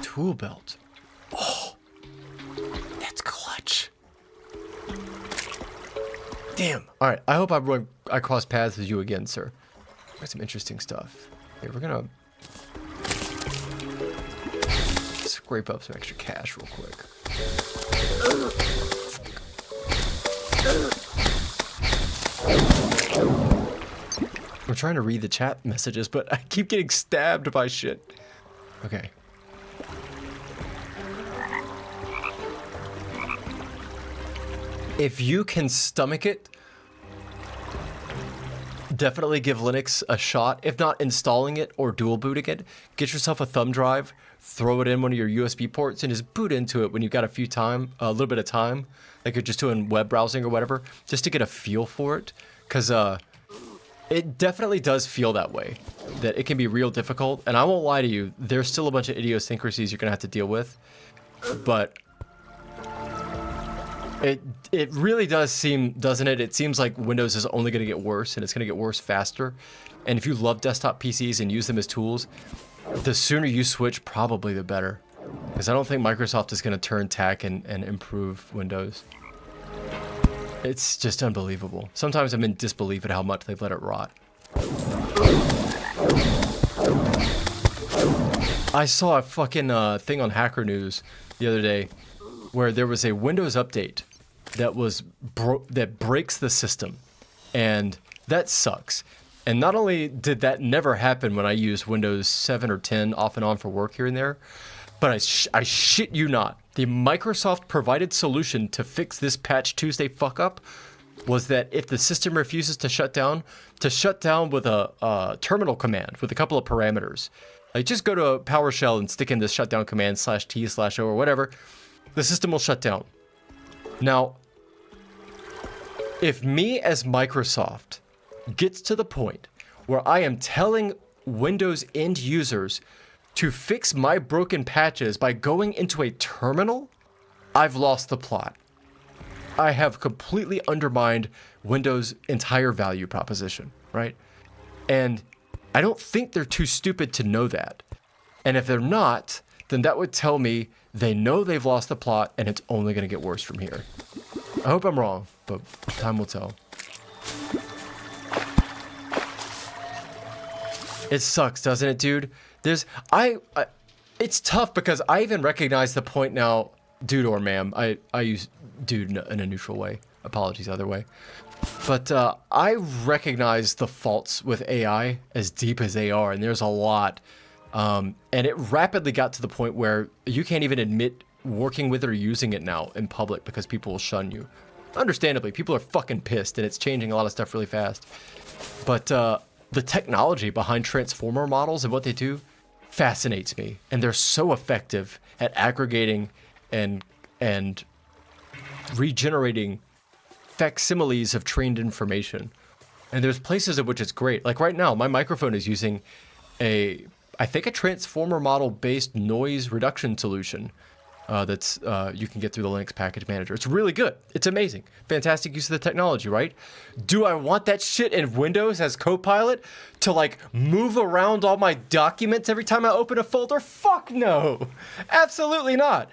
Tool belt. Oh, that's clutch. Damn. All right. I hope I cross paths with you again, sir. Got some interesting stuff. Here, we're gonna scrape up some extra cash real quick. I'm trying to read the chat messages, but I keep getting stabbed by shit. Okay. If you can stomach it, definitely give Linux a shot. If not installing it or dual booting it, get yourself a thumb drive, throw it in one of your USB ports, and just boot into it when you've got a little bit of time, like you're just doing web browsing or whatever, just to get a feel for it. Because it definitely does feel that way, that it can be real difficult. And I won't lie to you, there's still a bunch of idiosyncrasies you're going to have to deal with. But it really does seem, doesn't it? It seems like Windows is only going to get worse, and it's going to get worse faster. And if you love desktop PCs and use them as tools, the sooner you switch, probably the better. Because I don't think Microsoft is going to turn tack and improve Windows. It's just unbelievable. Sometimes I'm in disbelief at how much they've let it rot. I saw a fucking thing on Hacker News the other day where there was a Windows update that was that breaks the system, and that sucks. And not only did that never happen when I used Windows 7 or 10 off and on for work here and there, but I shit you not, the Microsoft provided solution to fix this Patch Tuesday fuck up was that if the system refuses to shut down with a terminal command with a couple of parameters. Like just go to a PowerShell and stick in this shutdown command /T/O or whatever. The system will shut down. Now, if me as Microsoft gets to the point where I am telling Windows end users to fix my broken patches by going into a terminal, I've lost the plot. I have completely undermined Windows' entire value proposition, right? And I don't think they're too stupid to know that. And if they're not, then that would tell me they know they've lost the plot and it's only going to get worse from here. I hope I'm wrong, but time will tell. It sucks, doesn't it, dude? I it's tough because I even recognize the point now, dude or ma'am. I use dude in a neutral way. Apologies either way. But I recognize the faults with AI as deep as they are, and there's a lot. And it rapidly got to the point where you can't even admit working with or using it now in public because people will shun you. Understandably, people are fucking pissed, and it's changing a lot of stuff really fast. But the technology behind transformer models and what they do fascinates me, and they're so effective at aggregating and regenerating facsimiles of trained information. And there's places in which it's great. Like right now, my microphone is using I think a transformer model based noise reduction solution that's you can get through the Linux package manager. It's really good. It's amazing. Fantastic use of the technology, right? Do I want that shit in Windows as Copilot to like move around all my documents every time I open a folder? Fuck no. Absolutely not.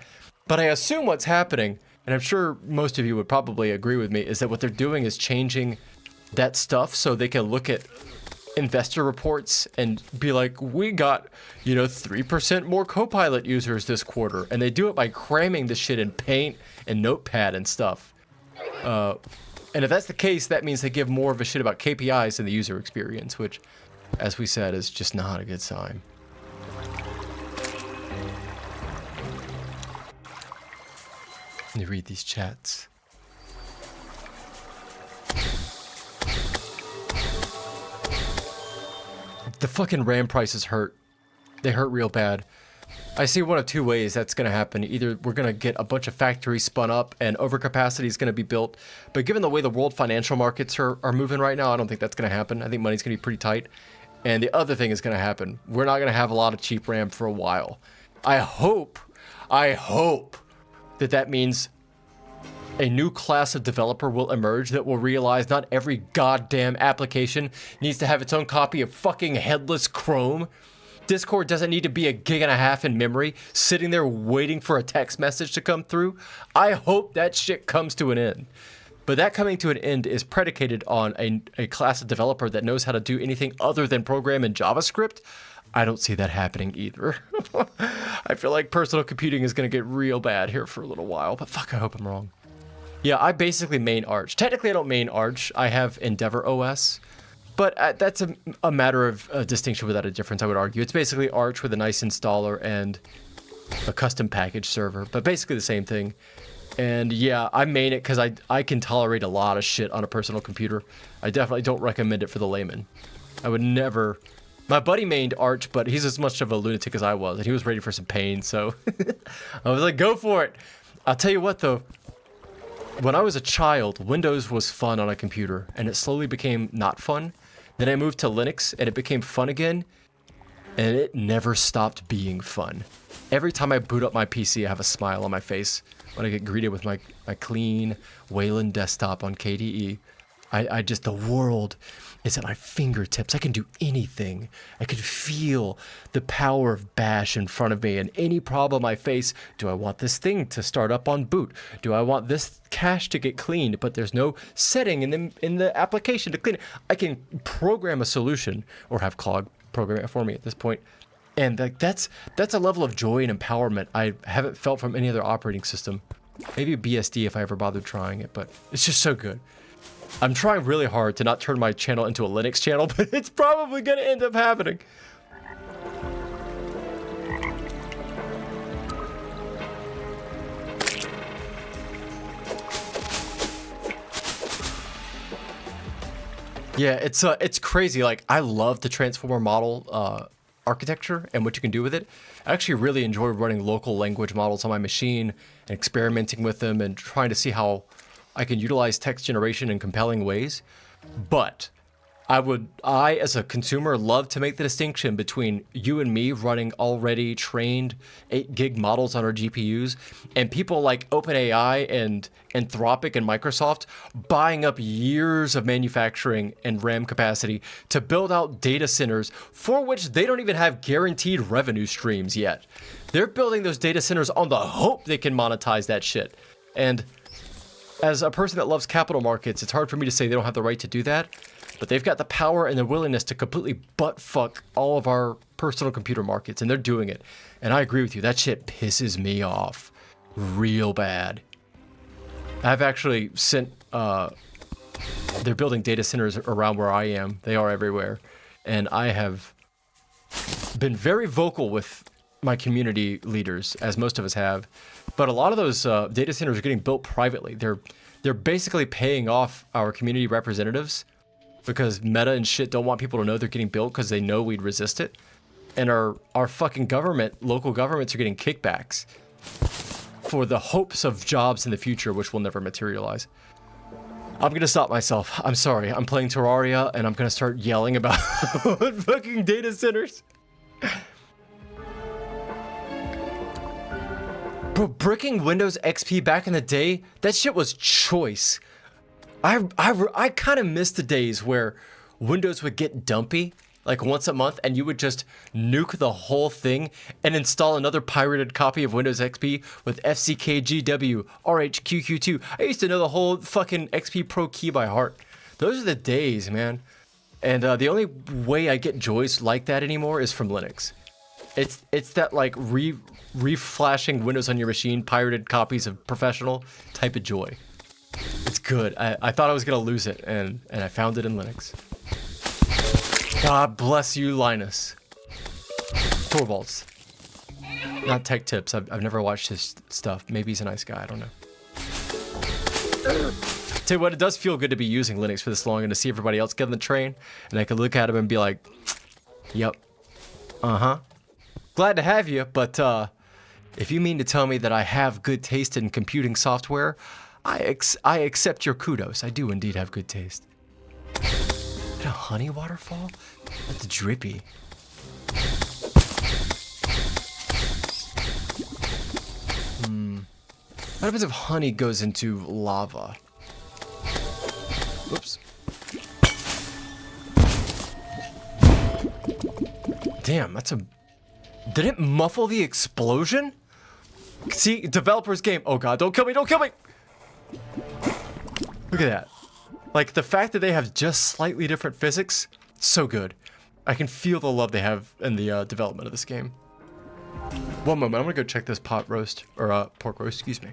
But I assume what's happening, and I'm sure most of you would probably agree with me, is that what they're doing is changing that stuff so they can look at investor reports and be like, we got, 3% more Copilot users this quarter. And they do it by cramming the shit in Paint and Notepad and stuff. And if that's the case, that means they give more of a shit about KPIs than the user experience, which, as we said, is just not a good sign. Let me read these chats. The fucking RAM prices hurt. They hurt real bad. I see one of two ways that's going to happen. Either we're going to get a bunch of factories spun up and overcapacity is going to be built. But given the way the world financial markets are moving right now, I don't think that's going to happen. I think money's going to be pretty tight. And the other thing is going to happen. We're not going to have a lot of cheap RAM for a while. I hope that means a new class of developer will emerge that will realize not every goddamn application needs to have its own copy of fucking headless Chrome. Discord doesn't need to be 1.5 gigs in memory sitting there waiting for a text message to come through. I hope that shit comes to an end. But that coming to an end is predicated on a class of developer that knows how to do anything other than program in JavaScript. I don't see that happening either. I feel like personal computing is going to get real bad here for a little while, but fuck, I hope I'm wrong. Yeah, I basically main Arch. Technically, I don't main Arch. I have Endeavor OS, but that's a matter of distinction without a difference, I would argue. It's basically Arch with a nice installer and a custom package server, but basically the same thing. And yeah, I main it because I can tolerate a lot of shit on a personal computer. I definitely don't recommend it for the layman. I would never... My buddy mained Arch, but he's as much of a lunatic as I was, and he was ready for some pain, so I was like, go for it. I'll tell you what, though. When I was a child, Windows was fun on a computer, and it slowly became not fun. Then I moved to Linux, and it became fun again, and it never stopped being fun. Every time I boot up my PC, I have a smile on my face when I get greeted with my clean Wayland desktop on KDE. The world is at my fingertips. I can do anything. I can feel the power of Bash in front of me, and any problem I face, do I want this thing to start up on boot? Do I want this cache to get cleaned? But there's no setting in the application to clean it. I can program a solution, or have Clog program it for me at this point. And that's a level of joy and empowerment I haven't felt from any other operating system. Maybe BSD if I ever bothered trying it, but it's just so good. I'm trying really hard to not turn my channel into a Linux channel, but it's probably going to end up happening. Yeah, it's crazy. Like, I love the transformer model architecture and what you can do with it. I actually really enjoy running local language models on my machine and experimenting with them and trying to see how I can utilize text generation in compelling ways. But I, as a consumer, love to make the distinction between you and me running already trained 8 gig models on our GPUs and people like OpenAI and Anthropic and Microsoft buying up years of manufacturing and RAM capacity to build out data centers for which they don't even have guaranteed revenue streams yet. They're building those data centers on the hope they can monetize that shit. And as a person that loves capital markets, it's hard for me to say they don't have the right to do that. but they've got the power and the willingness to completely butt fuck all of our personal computer markets, and they're doing it. And I agree with you, that shit pisses me off real bad. I've actually sent, they're building data centers around where I am. They are everywhere. And I have been very vocal with my community leaders, as most of us have. But a lot of those data centers are getting built privately. They're basically paying off our community representatives because Meta and shit don't want people to know they're getting built because they know we'd resist it. And our fucking government, local governments are getting kickbacks for the hopes of jobs in the future, which will never materialize. I'm gonna stop myself. I'm sorry. I'm playing Terraria and I'm gonna start yelling about fucking data centers. Bro, bricking Windows XP back in the day, that shit was choice. I kind of miss the days where Windows would get dumpy like once a month and you would just nuke the whole thing and install another pirated copy of Windows XP with FCKGW RHQQ2. I used to know the whole fucking XP Pro key by heart. Those are the days, man. And the only way I get joys like that anymore is from Linux. It's that like reflashing Windows on your machine, pirated copies of Professional type of joy. It's good. I thought I was gonna lose it, and I found it in Linux. God bless you, Linus. Torvalds. Not Tech Tips. I've never watched his stuff. Maybe he's a nice guy. I don't know. Tell you what, it does feel good to be using Linux for this long and to see everybody else get on the train, and I can look at him and be like, yep. Uh-huh. Glad to have you, but if you mean to tell me that I have good taste in computing software, I accept your kudos. I do indeed have good taste. Is that a honey waterfall? That's drippy. What happens if honey goes into lava? Whoops. Damn, that's a... Did it muffle the explosion? See, developer's game. Oh god, don't kill me, don't kill me! Look at that. Like, the fact that they have just slightly different physics, so good. I can feel the love they have in the development of this game. One moment, I'm gonna go check this pot roast, or pork roast, excuse me.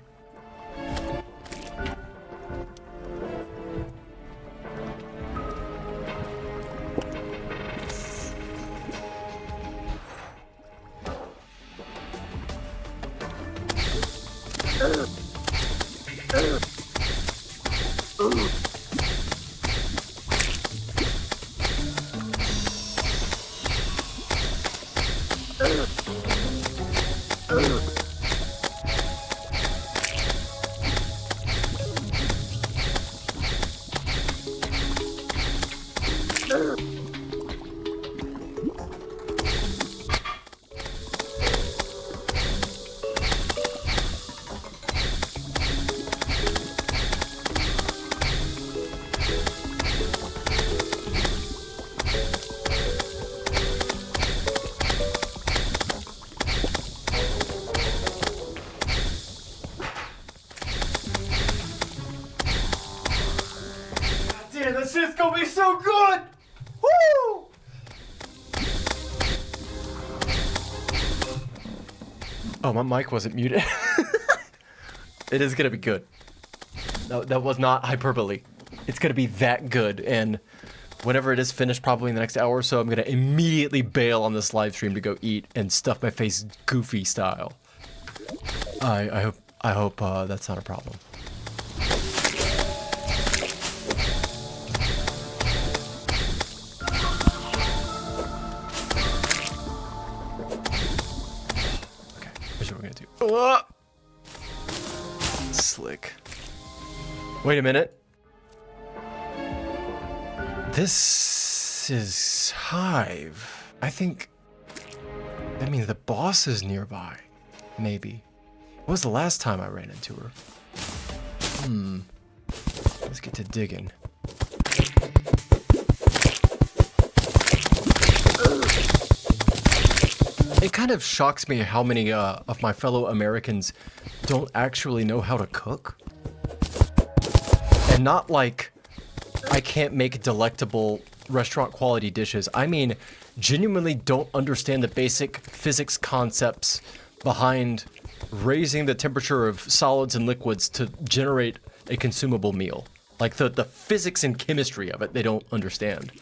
Damn, this shit's gonna be so good! Woo! Oh, my mic wasn't muted. It is gonna be good. No, that was not hyperbole. It's gonna be that good, and whenever it is finished, probably in the next hour or so, I'm gonna immediately bail on this live stream to go eat and stuff my face goofy style. I hope that's not a problem. Slick. Wait a minute. This is Hive. I think that means the boss is nearby. Maybe. When was the last time I ran into her? Let's get to digging. It kind of shocks me how many of my fellow Americans don't actually know how to cook. And not like I can't make delectable restaurant quality dishes. I mean, genuinely don't understand the basic physics concepts behind raising the temperature of solids and liquids to generate a consumable meal. Like the physics and chemistry of it, they don't understand.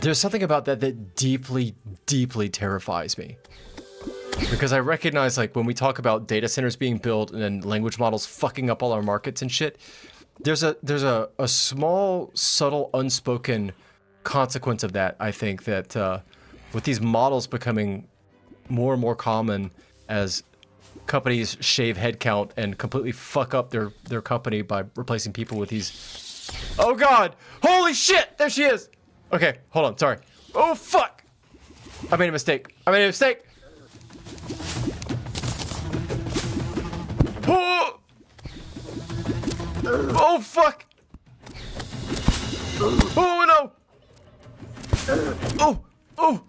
There's something about that deeply, deeply terrifies me. Because I recognize, like, when we talk about data centers being built and then language models fucking up all our markets and shit, there's a small, subtle, unspoken consequence of that, I think, that with these models becoming more and more common as companies shave headcount and completely fuck up their company by replacing people with these... Oh god! Holy shit! There she is! Okay, hold on, sorry. Oh fuck! I made a mistake. Oh! Oh fuck! Oh no! Oh! Oh!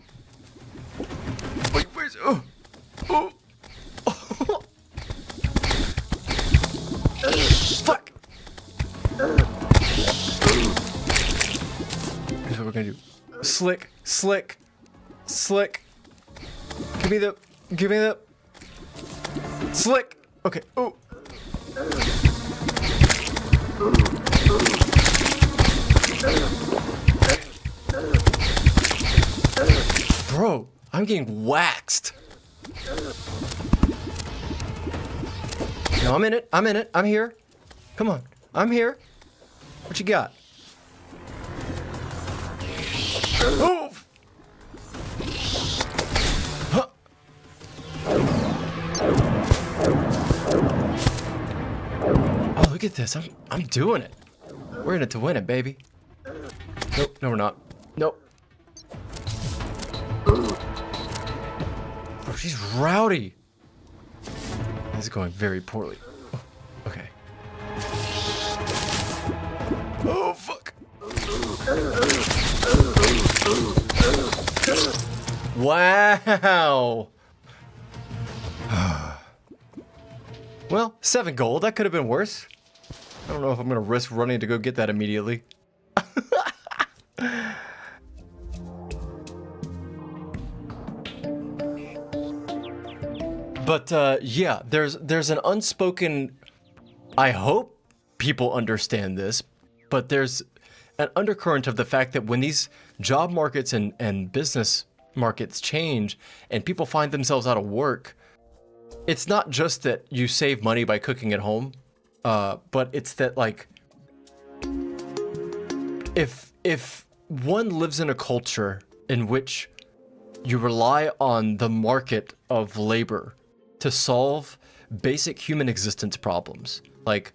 Wait, where's... Oh! Oh! Oh! Fuck! Here's what we're gonna do. Slick, slick, slick. Give me the... Slick! Okay, oh. Bro, I'm getting waxed. No, I'm in it. I'm here. Come on. I'm here. What you got? Oh! Huh. Oh, look at this. I'm doing it. We're in it to win it, baby. Nope, no we're not. Nope. Bro, she's rowdy. This is going very poorly. Oh, okay. Oh, fuck. Wow. Well, 7 gold. That could have been worse. I don't know if I'm going to risk running to go get that immediately. But yeah, there's an unspoken... I hope people understand this, but there's an undercurrent of the fact that when these job markets and business markets change and people find themselves out of work, it's not just that you save money by cooking at home, but it's that, like, if one lives in a culture in which you rely on the market of labor to solve basic human existence problems, like,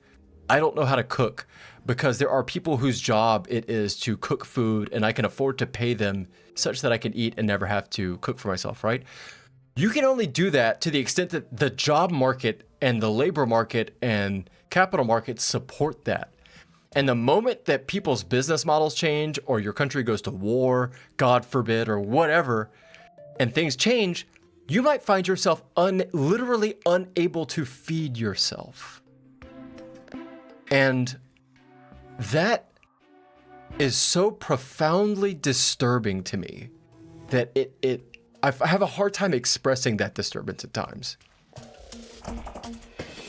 I don't know how to cook because there are people whose job it is to cook food and I can afford to pay them such that I can eat and never have to cook for myself, right? You can only do that to the extent that the job market and the labor market and capital markets support that. And the moment that people's business models change or your country goes to war, God forbid, or whatever, and things change, you might find yourself literally unable to feed yourself. And that is so profoundly disturbing to me that I have a hard time expressing that disturbance at times.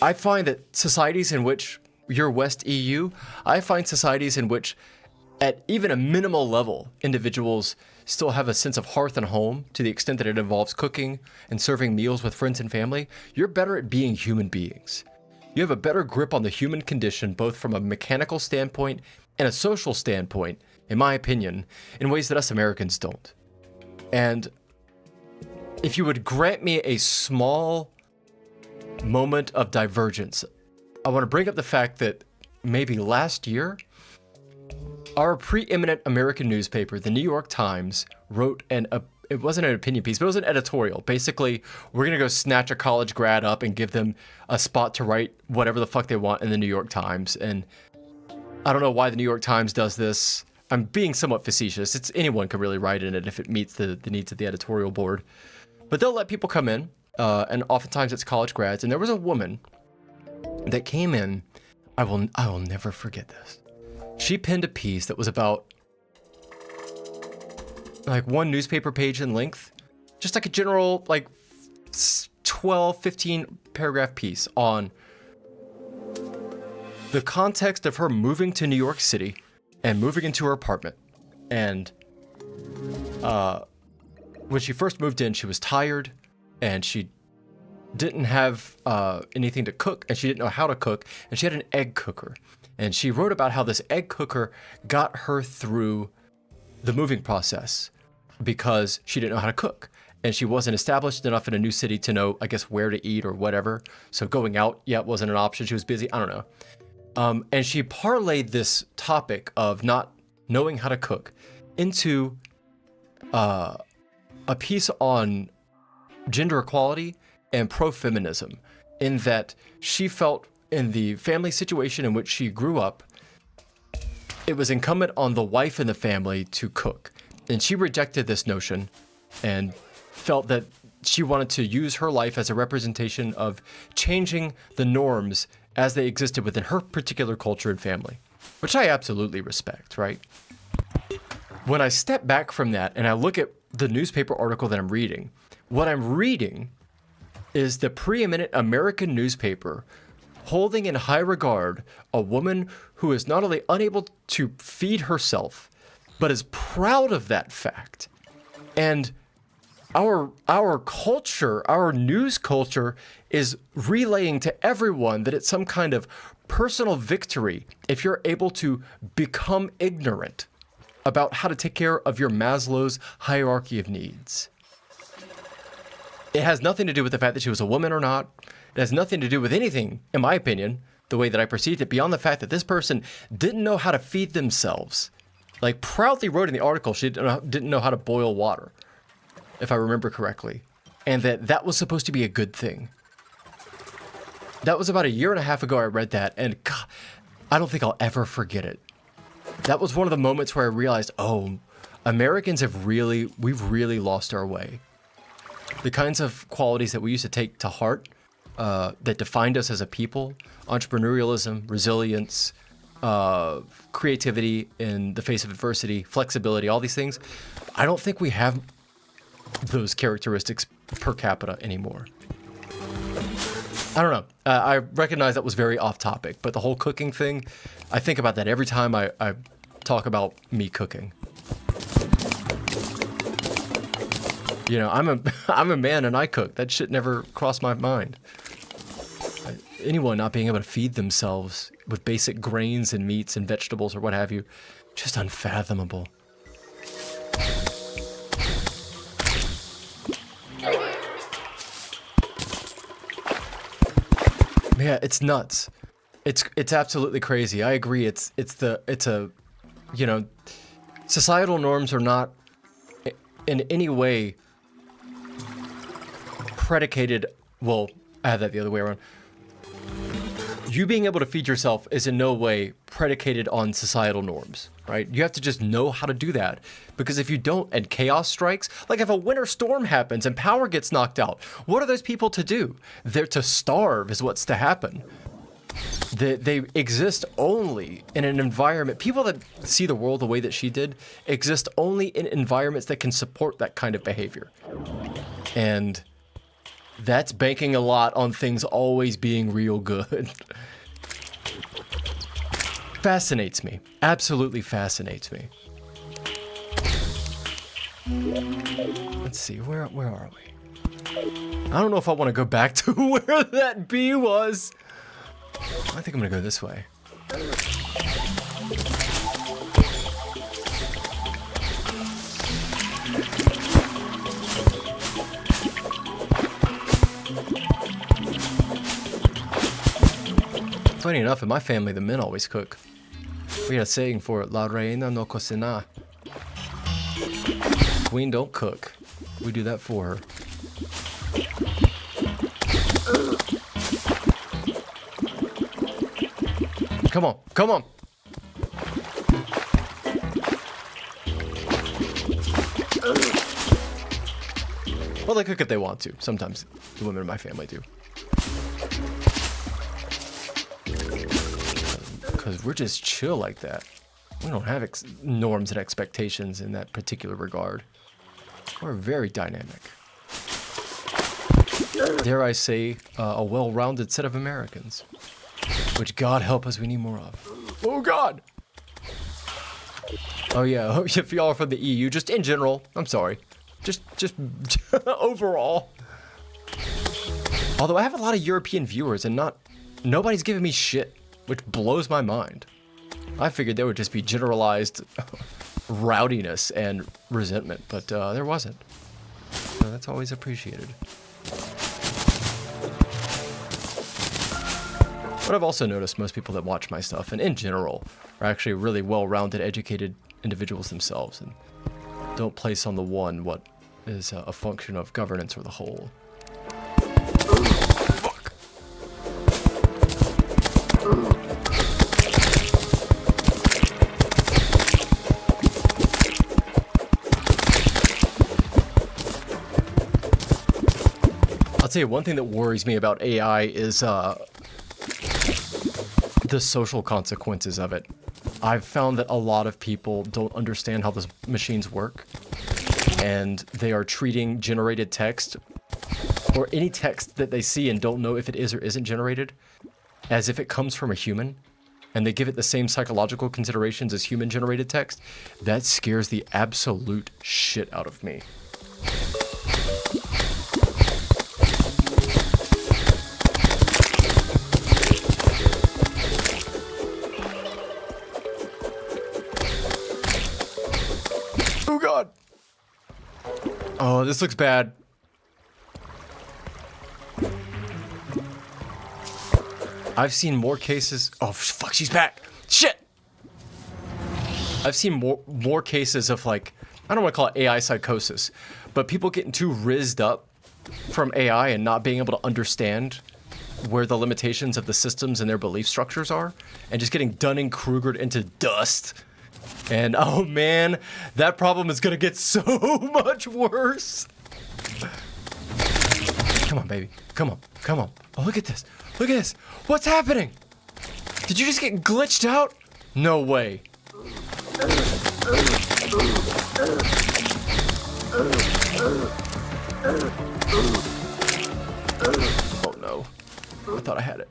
I find that societies in which you're West EU, I find societies in which at even a minimal level, individuals still have a sense of hearth and home to the extent that it involves cooking and serving meals with friends and family. You're better at being human beings. You have a better grip on the human condition, both from a mechanical standpoint and a social standpoint, in my opinion, in ways that us Americans don't. And if you would grant me a small moment of divergence, I want to bring up the fact that maybe last year, our preeminent American newspaper, the New York Times, wrote it wasn't an opinion piece, but it was an editorial. Basically, we're going to go snatch a college grad up and give them a spot to write whatever the fuck they want in the New York Times. And I don't know why the New York Times does this. I'm being somewhat facetious. Anyone can really write in it if it meets the needs of the editorial board. But they'll let people come in, and oftentimes it's college grads. And there was a woman that came in. I will never forget this. She penned a piece that was about like one newspaper page in length, just like a general like 12, 15 paragraph piece on the context of her moving to New York City and moving into her apartment. And when she first moved in, she was tired and she didn't have anything to cook, and she didn't know how to cook, and she had an egg cooker. And she wrote about how this egg cooker got her through the moving process because she didn't know how to cook. And she wasn't established enough in a new city to know, I guess, where to eat or whatever. So going out yet wasn't an option. She was busy. I don't know. And she parlayed this topic of not knowing how to cook into a piece on gender equality and pro-feminism, in that she felt in the family situation in which she grew up, it was incumbent on the wife in the family to cook. And she rejected this notion and felt that she wanted to use her life as a representation of changing the norms as they existed within her particular culture and family, which I absolutely respect, right? When I step back from that and I look at the newspaper article that I'm reading, what I'm reading is the preeminent American newspaper holding in high regard a woman who is not only unable to feed herself, but is proud of that fact. And our culture, our news culture, is relaying to everyone that it's some kind of personal victory if you're able to become ignorant about how to take care of your Maslow's hierarchy of needs. It has nothing to do with the fact that she was a woman or not. It has nothing to do with anything, in my opinion, the way that I perceived it, beyond the fact that this person didn't know how to feed themselves. Like, proudly wrote in the article she didn't know how to boil water, if I remember correctly, and that was supposed to be a good thing. That was about 1.5 years ago I read that, and God, I don't think I'll ever forget it. That was one of the moments where I realized, oh, Americans we've really lost our way. The kinds of qualities that we used to take to heart, that defined us as a people, entrepreneurialism, resilience, creativity in the face of adversity, flexibility, all these things, I don't think we have those characteristics per capita anymore. I don't know. I recognize that was very off topic, but the whole cooking thing, I think about that every time I talk about me cooking. You know, I'm a man and I cook. That shit never crossed my mind. Anyone not being able to feed themselves with basic grains and meats and vegetables or what have you, just unfathomable. Yeah, it's nuts. It's absolutely crazy. I agree. It's a, you know, societal norms are not in any way predicated. Well, I had that the other way around. You being able to feed yourself is in no way predicated on societal norms, right? You have to just know how to do that, because if you don't and chaos strikes, like if a winter storm happens and power gets knocked out, what are those people to do? They're to starve is what's to happen. They exist only in an environment. People that see the world the way that she did exist only in environments that can support that kind of behavior. And that's banking a lot on things always being real good. Fascinates me. Absolutely fascinates me. Let's see, where are we? I don't know if I want to go back to where that bee was. I think I'm gonna go this way. Funny enough, in my family, the men always cook. We had a saying for it, La reina no cocina. Queen don't cook. We do that for her. Come on, come on. Well, they cook if they want to. Sometimes the women in my family do. Because we're just chill like that. We don't have norms and expectations in that particular regard. We're very dynamic. Dare I say, a well-rounded set of Americans. Which, God help us, we need more of. Oh, God! Oh, yeah, if y'all are from the EU, just in general, I'm sorry. Just overall. Although I have a lot of European viewers and nobody's giving me shit, which blows my mind. I figured there would just be generalized rowdiness and resentment, but there wasn't. So that's always appreciated. But I've also noticed most people that watch my stuff, and in general, are actually really well-rounded, educated individuals themselves, and don't place on the one what is a function of governance or the whole. Fuck. I'll tell you, one thing that worries me about AI is the social consequences of it. I've found that a lot of people don't understand how those machines work, and they are treating generated text, or any text that they see and don't know if it is or isn't generated, as if it comes from a human, and they give it the same psychological considerations as human-generated text. That scares the absolute shit out of me. Oh, God. Oh, this looks bad. I've seen more cases. Oh, fuck, she's back. Shit. I've seen more cases of, like, I don't want to call it AI psychosis, but people getting too rizzed up from AI and not being able to understand where the limitations of the systems and their belief structures are, and just getting Dunning-Krugered into dust. And oh man, that problem is gonna get so much worse. Come on, baby. Come on. Come on. Oh, look at this. Look at this. What's happening? Did you just get glitched out? No way. Oh no. I thought I had it.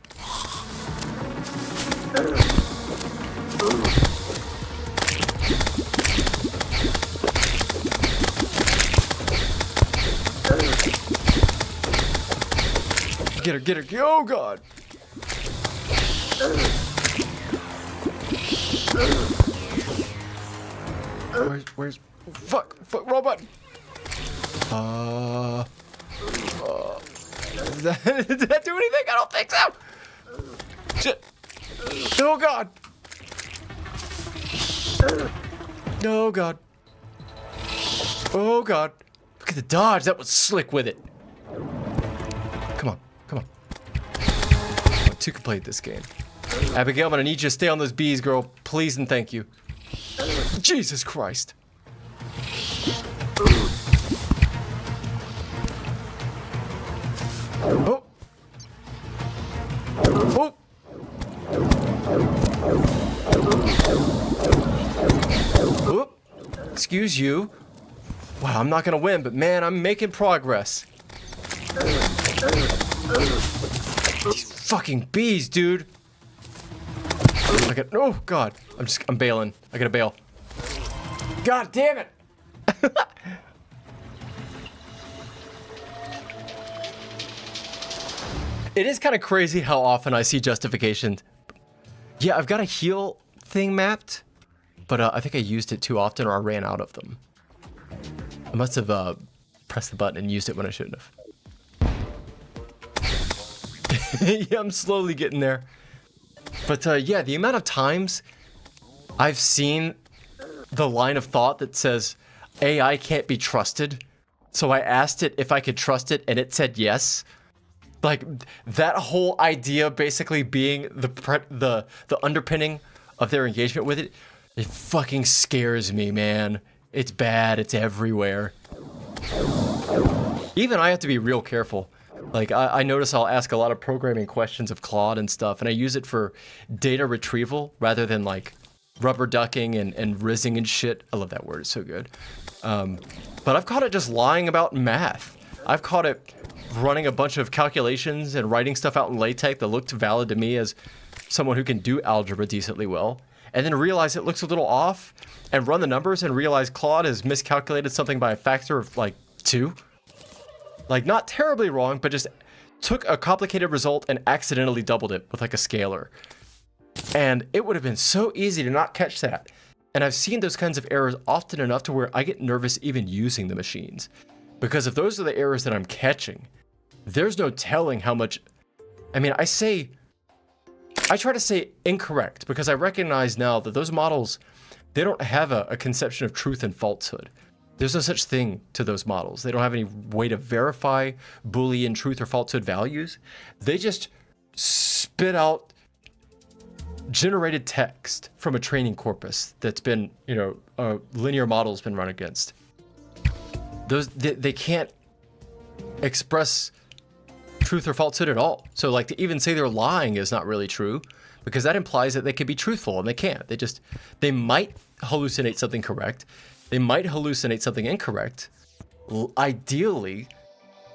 Get her, get her, oh God! Where's, fuck, wrong button! Did that do anything? I don't think so! Shit! Oh God! Oh God! Oh God! Look at the dodge, that was slick with it! Come on. Come on. Two can play this game. Abigail, I'm gonna need you to stay on those bees, girl. Please and thank you. Jesus Christ. Oh. Oh. Oh. Excuse you. Wow, I'm not gonna win, but man, I'm making progress. These fucking bees, dude. Oh God, I'm bailing. I gotta bail. God damn it. It is kind of crazy how often I see justifications. Yeah, I've got a heal thing mapped, but I think I used it too often or I ran out of them. I must have pressed the button and used it when I shouldn't have. Yeah, I'm slowly getting there. But yeah, the amount of times I've seen the line of thought that says AI can't be trusted, so I asked it if I could trust it and it said yes. Like, that whole idea basically being the underpinning of their engagement with it, it fucking scares me, man. It's bad, it's everywhere. Even I have to be real careful. Like, I notice I'll ask a lot of programming questions of Claude and stuff, and I use it for data retrieval rather than, like, rubber ducking and rizzing and shit. I love that word, it's so good. But I've caught it just lying about math. I've caught it running a bunch of calculations and writing stuff out in LaTeX that looked valid to me as someone who can do algebra decently well, and then realize it looks a little off, and run the numbers and realize Claude has miscalculated something by a factor of like 2. Like, not terribly wrong, but just took a complicated result and accidentally doubled it with like a scalar. And it would have been so easy to not catch that. And I've seen those kinds of errors often enough to where I get nervous even using the machines. Because if those are the errors that I'm catching, there's no telling how much... I mean, I try to say incorrect because I recognize now that those models, they don't have a conception of truth and falsehood. There's no such thing to those models. They don't have any way to verify Boolean truth or falsehood values. They just spit out generated text from a training corpus that's been, you know, a linear model's been run against. They can't express truth or falsehood at all. So like to even say they're lying is not really true, because that implies that they could be truthful, and they can't. They might hallucinate something correct. They might hallucinate something incorrect. Ideally,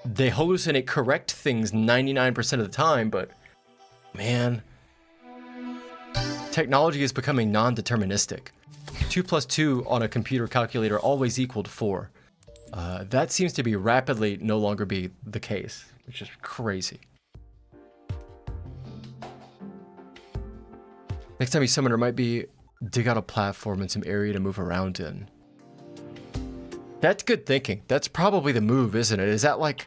they hallucinate correct things 99% of the time, but man, technology is becoming non-deterministic. 2 plus 2 on a computer calculator always equaled 4. That seems to be rapidly no longer be the case, which is crazy. Next time you summon her might be dig out a platform and some area to move around in. That's good thinking. That's probably the move, isn't it? Is that like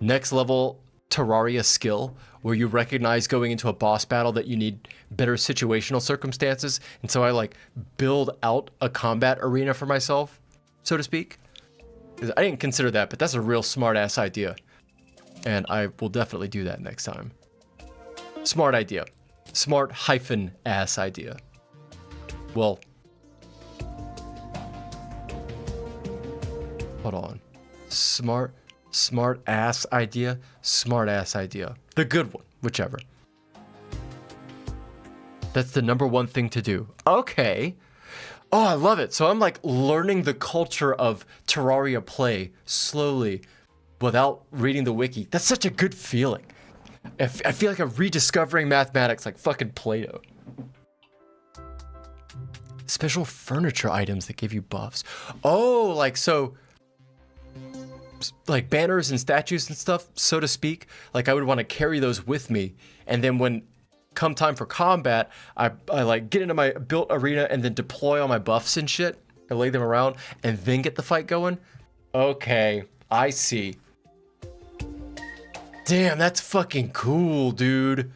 next level Terraria skill where you recognize going into a boss battle that you need better situational circumstances? And so I like build out a combat arena for myself, so to speak. I didn't consider that, but that's a real smart ass idea. And I will definitely do that next time. Smart idea. Smart hyphen ass idea. Well, hold on. Smart ass idea. Smart ass idea. The good one, whichever. That's the number one thing to do. Okay. Oh, I love it. So I'm like learning the culture of Terraria play slowly without reading the wiki. That's such a good feeling. I feel like I'm rediscovering mathematics like fucking Plato. Special furniture items that give you buffs. Oh, like so... like banners and statues and stuff, so to speak. Like I would want to carry those with me. And then when come time for combat, I like get into my built arena and then deploy all my buffs and shit. I lay them around and then get the fight going. Okay, I see. Damn, that's fucking cool, dude.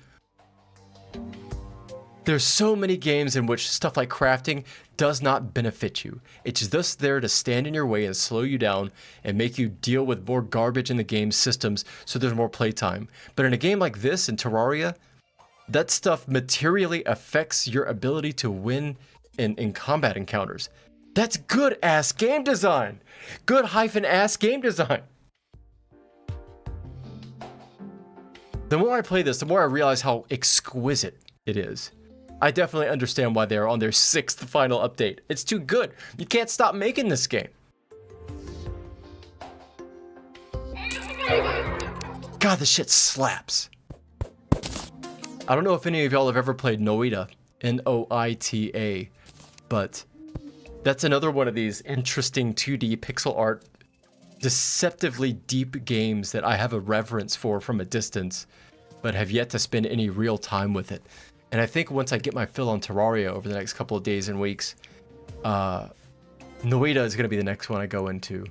There's so many games in which stuff like crafting does not benefit you. It's just there to stand in your way and slow you down and make you deal with more garbage in the game's systems so there's more playtime. But in a game like this, in Terraria, that stuff materially affects your ability to win in combat encounters. That's good ass game design. Good hyphen ass game design. The more I play this, the more I realize how exquisite it is. I definitely understand why they're on their 6th final update. It's too good. You can't stop making this game. God, this shit slaps. I don't know if any of y'all have ever played Noita, N-O-I-T-A, but that's another one of these interesting 2D pixel art, deceptively deep games that I have a reverence for from a distance, but have yet to spend any real time with it. And I think once I get my fill on Terraria over the next couple of days and weeks, Noita is going to be the next one I go into.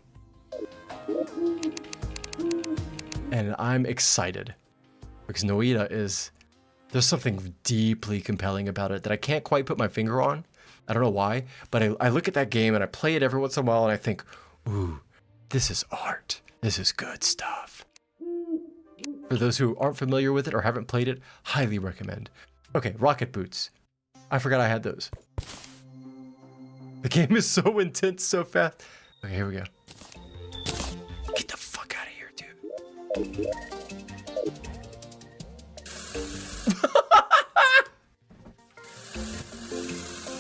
And I'm excited because Noita is... there's something deeply compelling about it that I can't quite put my finger on. I don't know why, but I look at that game and I play it every once in a while and I think, ooh, this is art. This is good stuff. For those who aren't familiar with it or haven't played it, highly recommend. Okay, rocket boots. I forgot I had those. The game is so intense so fast. Okay, here we go. Get the fuck out of here, dude.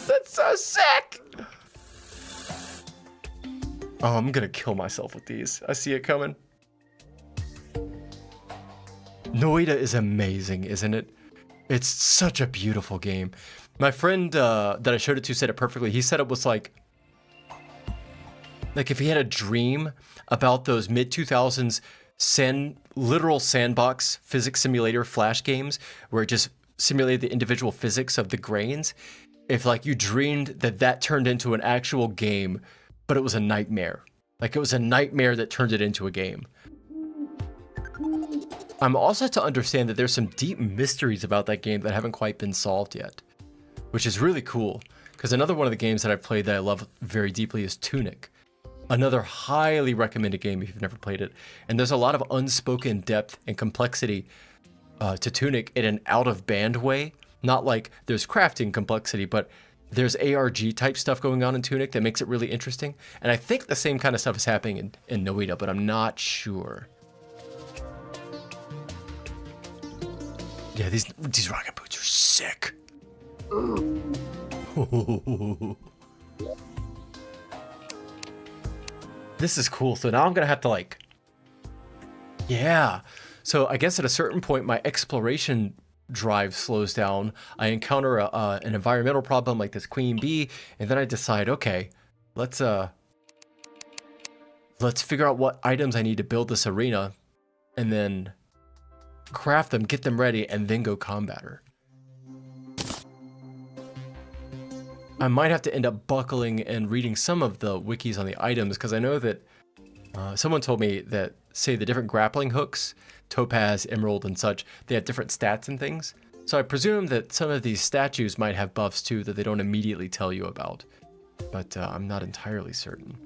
That's sick! Oh, I'm gonna kill myself with these. I see it coming. Noida is amazing, isn't it? It's such a beautiful game. My friend that I showed it to said it perfectly. He said it was like if he had a dream about those mid-2000s literal sandbox physics simulator flash games where it just simulated the individual physics of the grains. If like you dreamed that turned into an actual game, but it was a nightmare. Like it was a nightmare that turned it into a game. I'm also to understand that there's some deep mysteries about that game that haven't quite been solved yet, which is really cool. Because another one of the games that I've played that I love very deeply is Tunic. Another highly recommended game if you've never played it. And there's a lot of unspoken depth and complexity to Tunic in an out-of-band way. Not like there's crafting complexity, but there's ARG type stuff going on in Tunic that makes it really interesting. And I think the same kind of stuff is happening in Noida, but I'm not sure. Yeah, these rocket boots are sick. This is cool. So now I'm gonna have to like, yeah. So I guess at a certain point, my exploration drive slows down. I encounter an environmental problem like this queen bee, and then I decide, okay, let's figure out what items I need to build this arena, and then craft them, get them ready, and then go combat her. I might have to end up buckling and reading some of the wikis on the items, because I know that someone told me that, say, the different grappling hooks, topaz, emerald, and such, they have different stats and things. So I presume that some of these statues might have buffs too that they don't immediately tell you about. But I'm not entirely certain.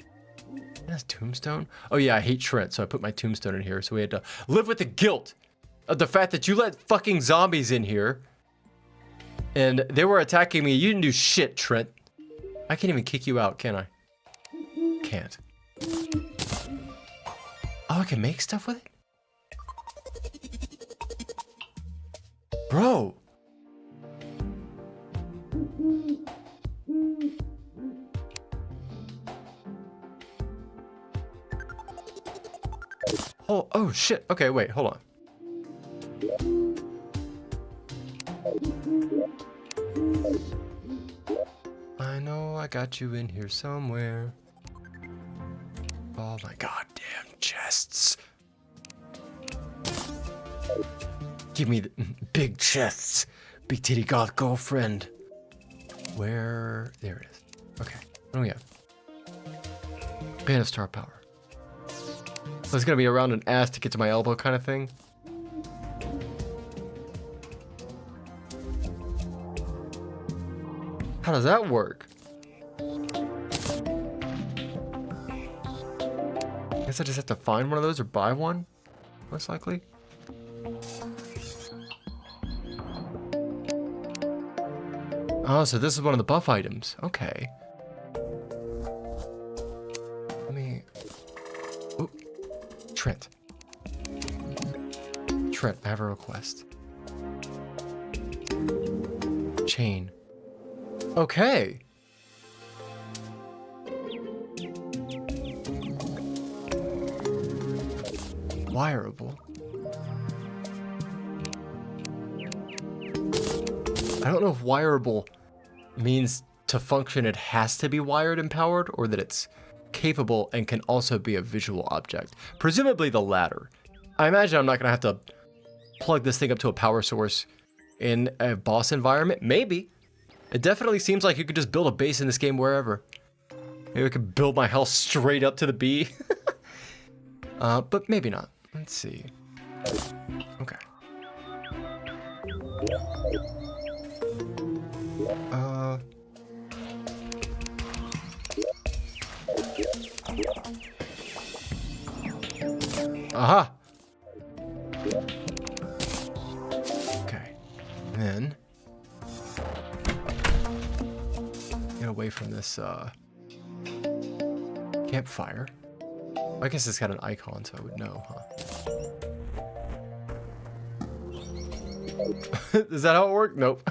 That's tombstone? Oh yeah, I hate Trent, so I put my tombstone in here. So we had to live with the guilt of the fact that you let fucking zombies in here. And they were attacking me. You didn't do shit, Trent. I can't even kick you out, can I? Can't. Oh, I can make stuff with it? Bro. Oh shit. Okay, wait, hold on. I know I got you in here somewhere. Oh my goddamn chests. Give me the big chests. Big titty goth girlfriend. Where? There it is. Okay. Oh yeah. Band of star power. So it's gonna be around an ass to get to my elbow kind of thing. How does that work? I guess I just have to find one of those or buy one, most likely. Oh, so this is one of the buff items. Okay. Let me... Ooh. Trent. Trent, I have a request. Chain. Okay. Wireable. I don't know if wireable means to function it has to be wired and powered, or that it's capable and can also be a visual object. Presumably the latter. I imagine I'm not gonna have to plug this thing up to a power source in a boss environment. Maybe. It definitely seems like you could just build a base in this game wherever. Maybe I could build my house straight up to the bee. But maybe not. Let's see. Okay. Aha! Okay. And then... get away from this, campfire. I guess it's got an icon, so I would know, huh? Is that how it worked? Nope.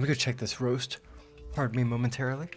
me go check this roast. Pardon me momentarily.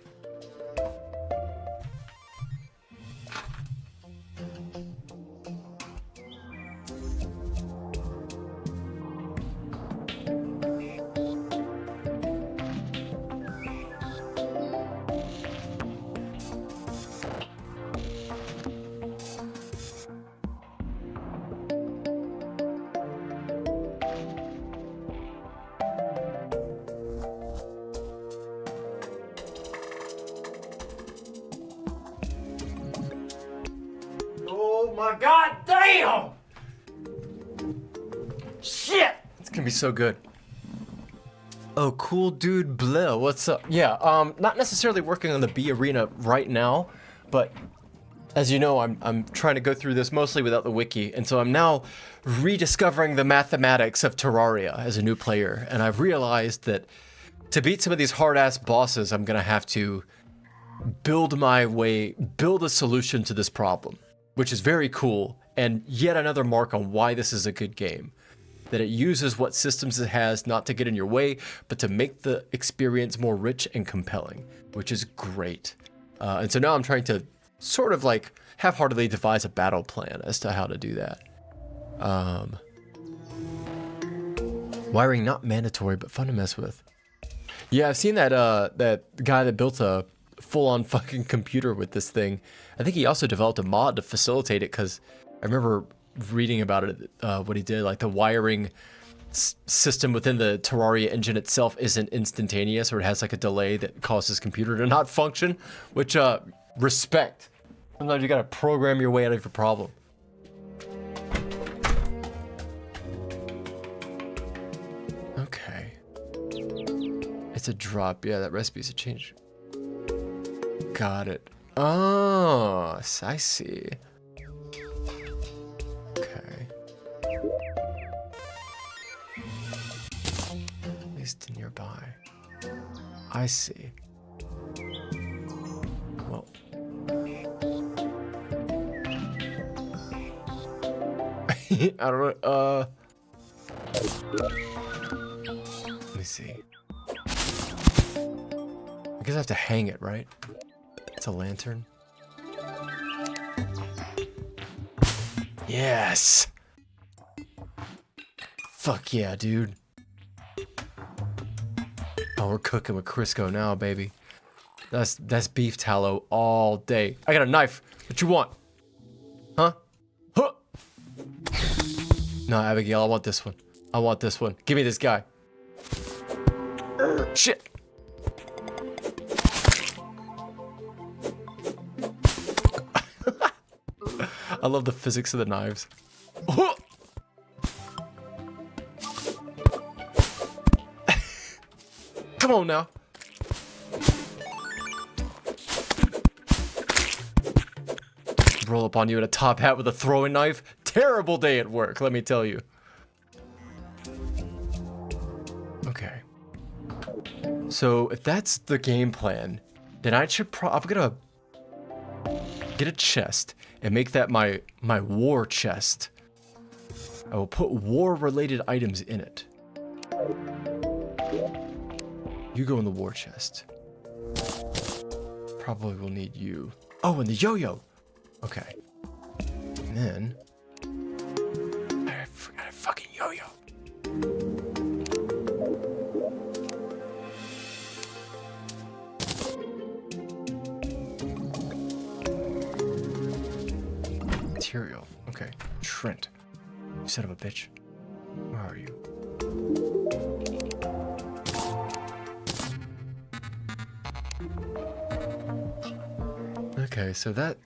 Oh my god damn! Shit! It's gonna be so good. Oh, cool dude Blue, what's up? Yeah, not necessarily working on the B arena right now, but as you know, I'm trying to go through this mostly without the wiki, and so I'm now rediscovering the mathematics of Terraria as a new player, and I've realized that to beat some of these hard-ass bosses, I'm gonna have to build a solution to this problem, which is very cool, and yet another mark on why this is a good game. That it uses what systems it has not to get in your way, but to make the experience more rich and compelling, which is great. And so now I'm trying to sort of like half-heartedly devise a battle plan as to how to do that. Wiring not mandatory, but fun to mess with. Yeah, I've seen that that guy that built a full-on fucking computer with this thing. I think he also developed a mod to facilitate it, because I remember reading about it, what he did, like the wiring system within the Terraria engine itself isn't instantaneous, or it has like a delay that causes his computer to not function, which, respect. Sometimes you gotta program your way out of your problem. Okay. It's a drop. Yeah, that recipe's a change. Got it. Oh, I see. Okay. At least nearby. I see. Well. I don't know. Let me see. I guess I have to hang it, right? It's a lantern. Yes! Fuck yeah, dude. Oh, we're cooking with Crisco now, baby. That's beef tallow all day. I got a knife. What you want? Huh? Huh! No, Abigail, I want this one. I want this one. Give me this guy. Shit! I love the physics of the knives. Come on now. Roll up on you in a top hat with a throwing knife. Terrible day at work, let me tell you. Okay. So if that's the game plan, then I should I'm gonna get a chest and make that my war chest. I will put war-related items in it. You go in the war chest. Probably will need you. Oh, and the yo-yo. Okay. And then I forgot a fucking yo-yo. Material. Okay. Trent. You son of a bitch. Where are you? Okay, so that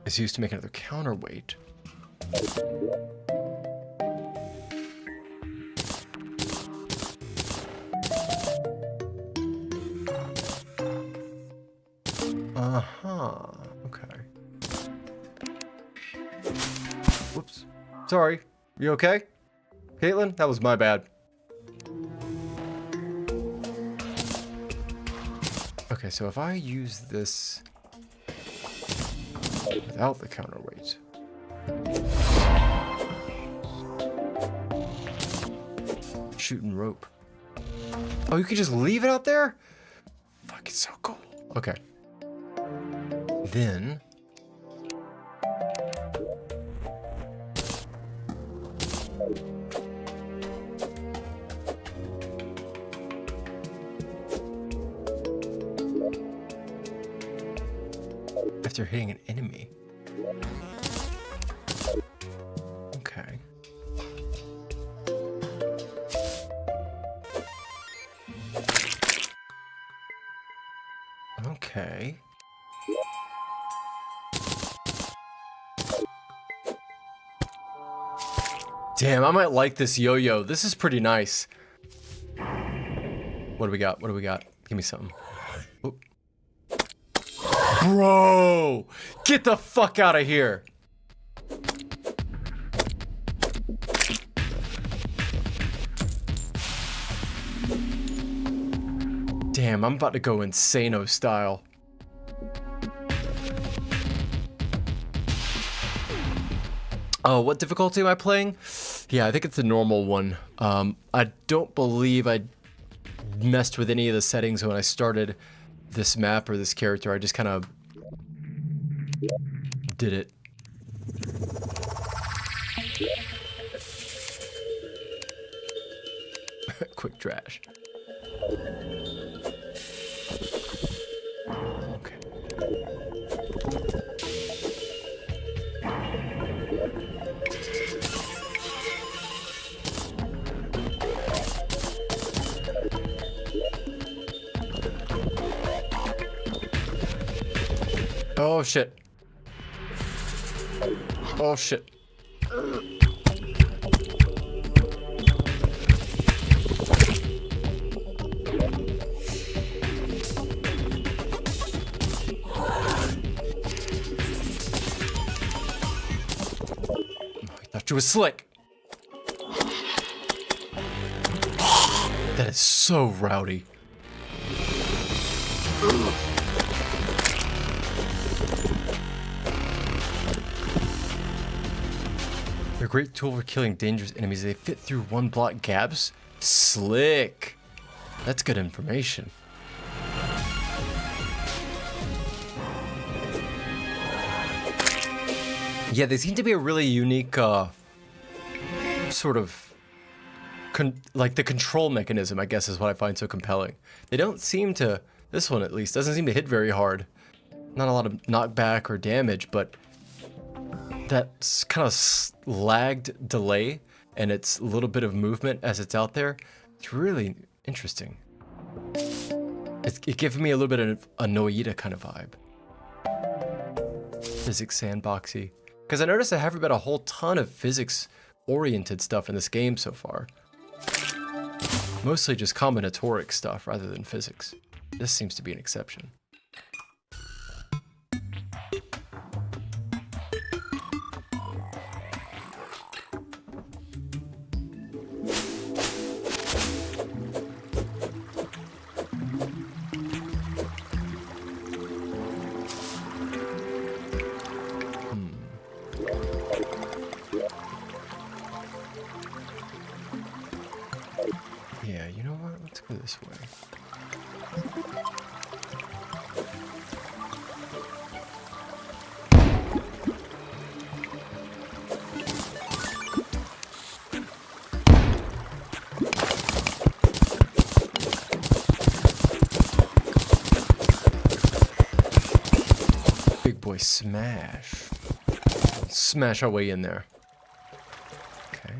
is used to make another counterweight. Uh-huh. Okay. Whoops. Sorry. You okay? Caitlin? That was my bad. Okay, so if I use this without the counterweight. Shooting rope. Oh, you can just leave it out there? Fuck, it's so cool. Okay. Then... after hitting an enemy. Okay. Okay. Damn, I might like this yo-yo. This is pretty nice. What do we got? What do we got? Give me something. Oop. Bro! Get the fuck out of here! Damn, I'm about to go insano style. Oh, what difficulty am I playing? Yeah, I think it's the normal one. I don't believe I messed with any of the settings when I started this map or this character. I just kind of did it. Quick trash. Okay. Oh shit. Oh shit. Thought you was slick. That is so rowdy. They're a great tool for killing dangerous enemies. They fit through one block gaps. Slick. That's good information. Yeah, they seem to be a really unique sort of like the control mechanism, I guess, is what I find so compelling. They don't seem to, this one at least, doesn't seem to hit very hard. Not a lot of knockback or damage, but that kind of lagged delay and its little bit of movement as it's out there, it's really interesting. It gives me a little bit of a Noida kind of vibe. Physics sandboxy. Because I noticed I haven't been a whole ton of physics-oriented stuff in this game so far. Mostly just combinatoric stuff rather than physics. This seems to be an exception. Yeah, you know what? Let's go this way. Big boy smash. Let's smash our way in there. Okay.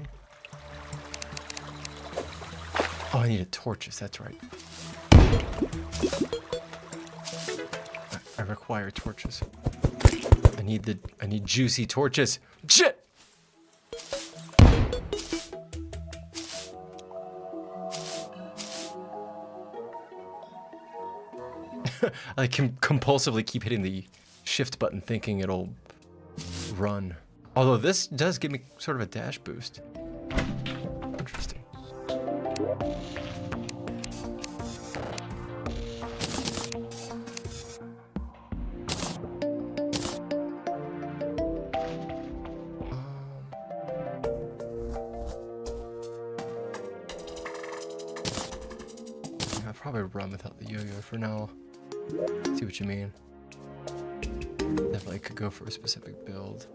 Oh, I needed torches, that's right. I require torches. I need juicy torches. Shit! I can compulsively keep hitting the shift button thinking it'll run. Although this does give me sort of a dash boost. Interesting. probably run without the yo-yo for now. See what you mean. Definitely could go for a specific build.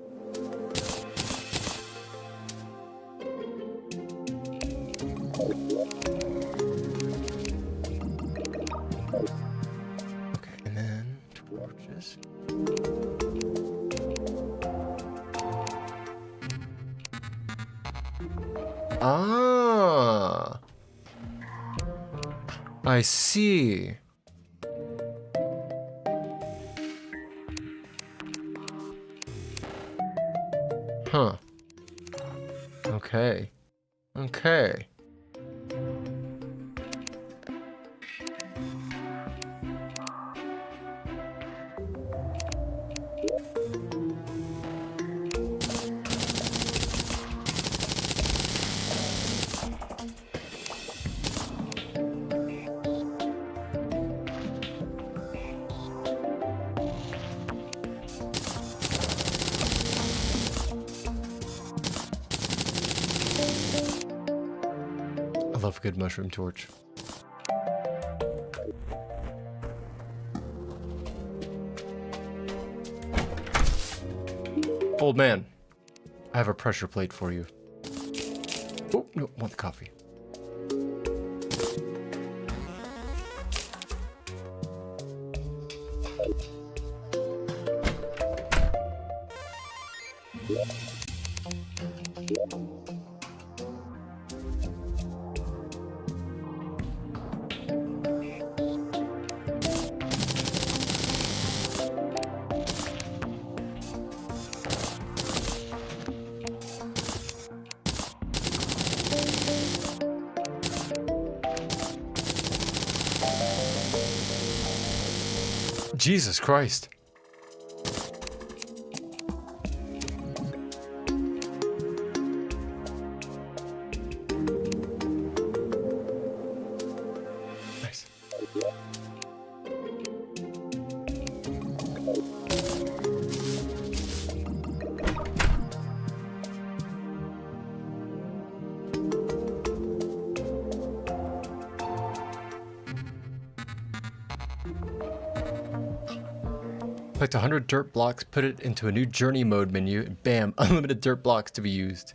Okay, and then torches. Ah, I see. Huh. Okay. Okay. I love a good mushroom torch. Old man, I have a pressure plate for you. Oh, no, want the coffee. Jesus Christ. Nice. Collect 100 dirt blocks, put it into a new journey mode menu, and bam, unlimited dirt blocks to be used.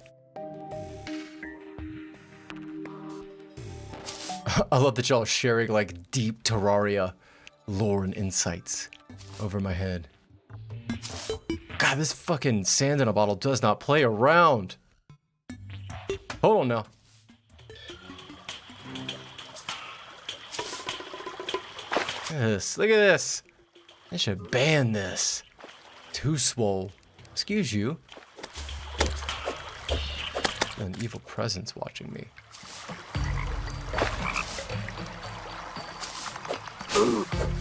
I love that y'all sharing like deep Terraria lore and insights over my head. God, this fucking sand in a bottle does not play around. Hold on now. Look at this. Look at this. I should ban this. Too swole. Excuse you. An evil presence watching me.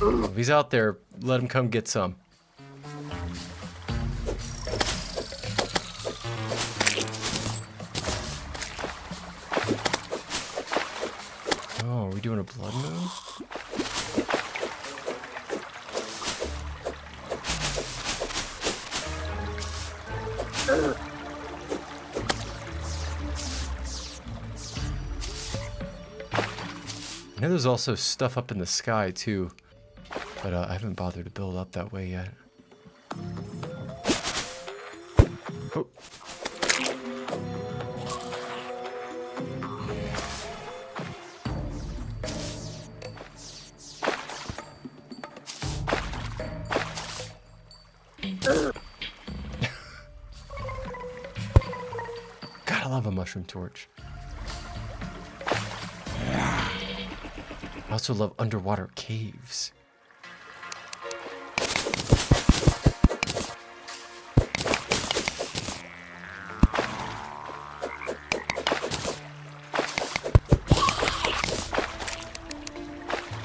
If he's out there, let him come get some. Oh, are we doing a blood moon? I know there's also stuff up in the sky too, but I haven't bothered to build up that way yet. Oh. God, I love a mushroom torch. I also love underwater caves.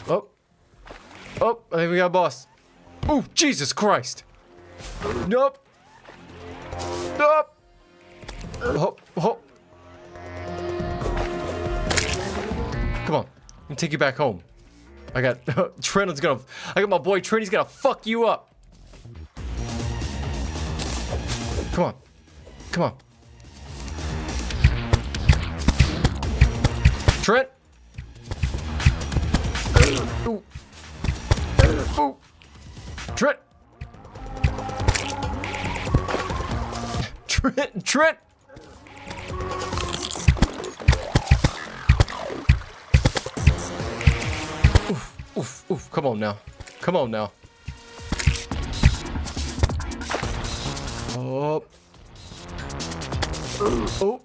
Oh. Oh, I think we got a boss. Oh, Jesus Christ. Nope. Nope. Oh, oh. Come on. I'm gonna take you back home. I got Trent's gonna. I got my boy Trent. He's gonna fuck you up. Come on, come on, Trent. Ooh. Ooh. Trent. Trent. Oof. Come on now. Oh. Oh.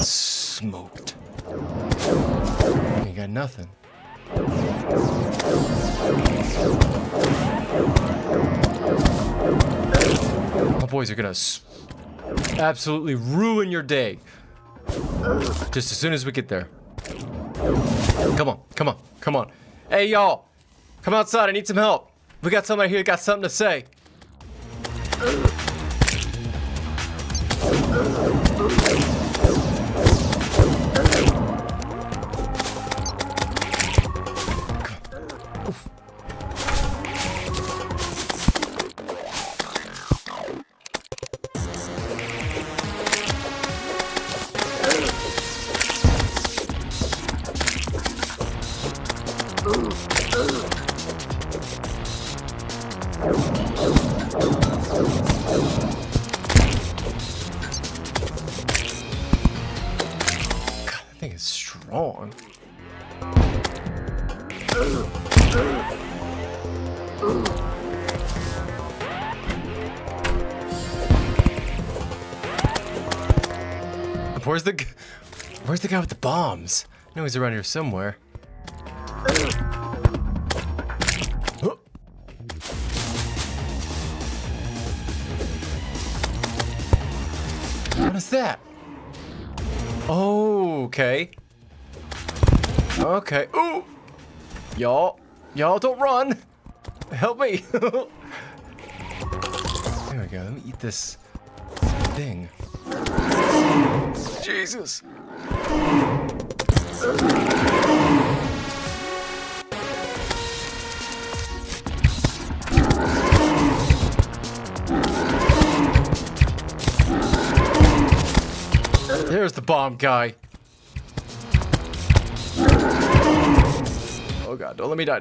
Smoked. You got nothing. My boys are gonna absolutely ruin your day. Just as soon as we get there. Come on. Hey, y'all. Come outside. I need some help. We got somebody here that got something to say. That thing is strong. Where's the guy with the bombs? I know he's around here somewhere. What is that? Oh, okay. Ooh! Y'all don't run! Help me! There we go. Let me eat this thing. Jesus! There's the bomb guy. Oh god, don't let me die.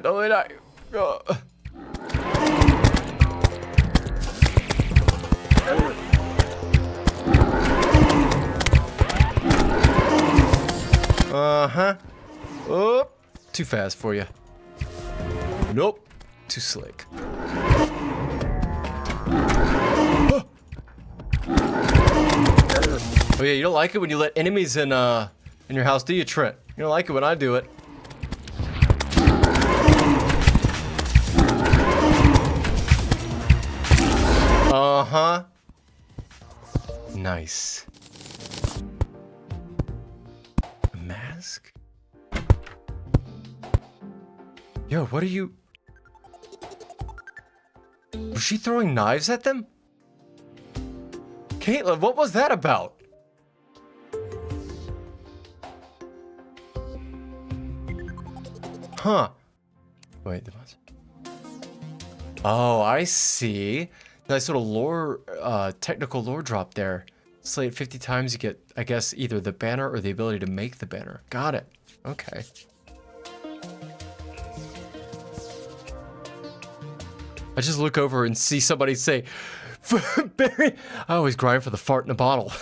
Uh-huh. Oh, too fast for you. Nope. Too slick. Oh yeah, you don't like it when you let enemies in your house, do you, Trent? You don't like it when I do it. Uh-huh. Nice. A mask? Yo, what are you... Was she throwing knives at them? Caitlin, what was that about? Huh. Wait, the monster. Oh, I see. Nice little lore, technical lore drop there. Slay it 50 times, you get, I guess, either the banner or the ability to make the banner. Got it. Okay. I just look over and see somebody say, Barry, I always grind for the fart in a bottle.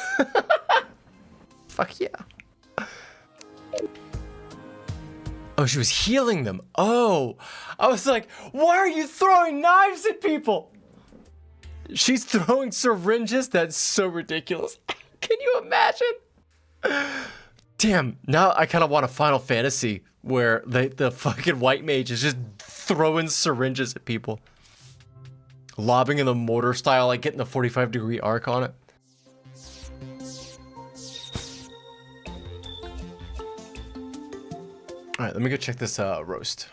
Fuck yeah. Oh, she was healing them. Oh, I was like, why are you throwing knives at people? She's throwing syringes? That's so ridiculous. Can you imagine? Damn, now I kind of want a Final Fantasy where the fucking white mage is just throwing syringes at people. Lobbing in the mortar style, like getting the 45-degree arc on it. All right, let me go check this roast.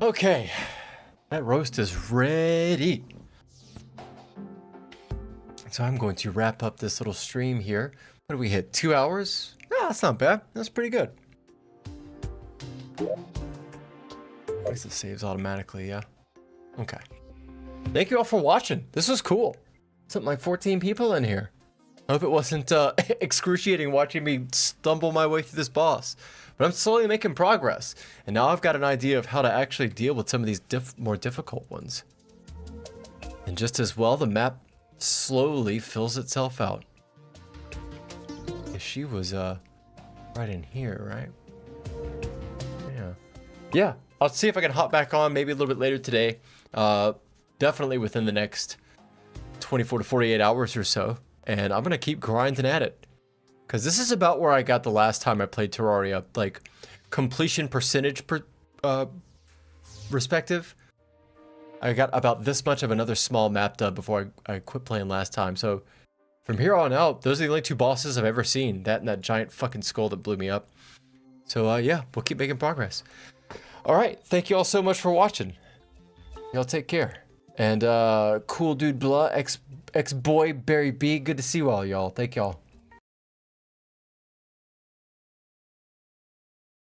Okay, that roast is ready. So I'm going to wrap up this little stream here. What do we hit? 2 hours? Ah, that's not bad. That's pretty good. I guess it saves automatically, yeah. Okay. Thank you all for watching. This was cool. Something like 14 people in here. I hope it wasn't excruciating watching me stumble my way through this boss. But I'm slowly making progress. And now I've got an idea of how to actually deal with some of these more difficult ones. And just as well, the map slowly fills itself out. She was right in here, right? Yeah. Yeah, I'll see if I can hop back on maybe a little bit later today. Definitely within the next 24 to 48 hours or so. And I'm going to keep grinding at it. Because this is about where I got the last time I played Terraria. Like, completion percentage respective. I got about this much of another small map done before I quit playing last time. So, from here on out, those are the only 2 bosses I've ever seen. That and that giant fucking skull that blew me up. So, yeah, we'll keep making progress. Alright, thank you all so much for watching. Y'all take care. And, Cool Dude Blah, ex-boy Barry B, good to see you all, y'all. Thank y'all.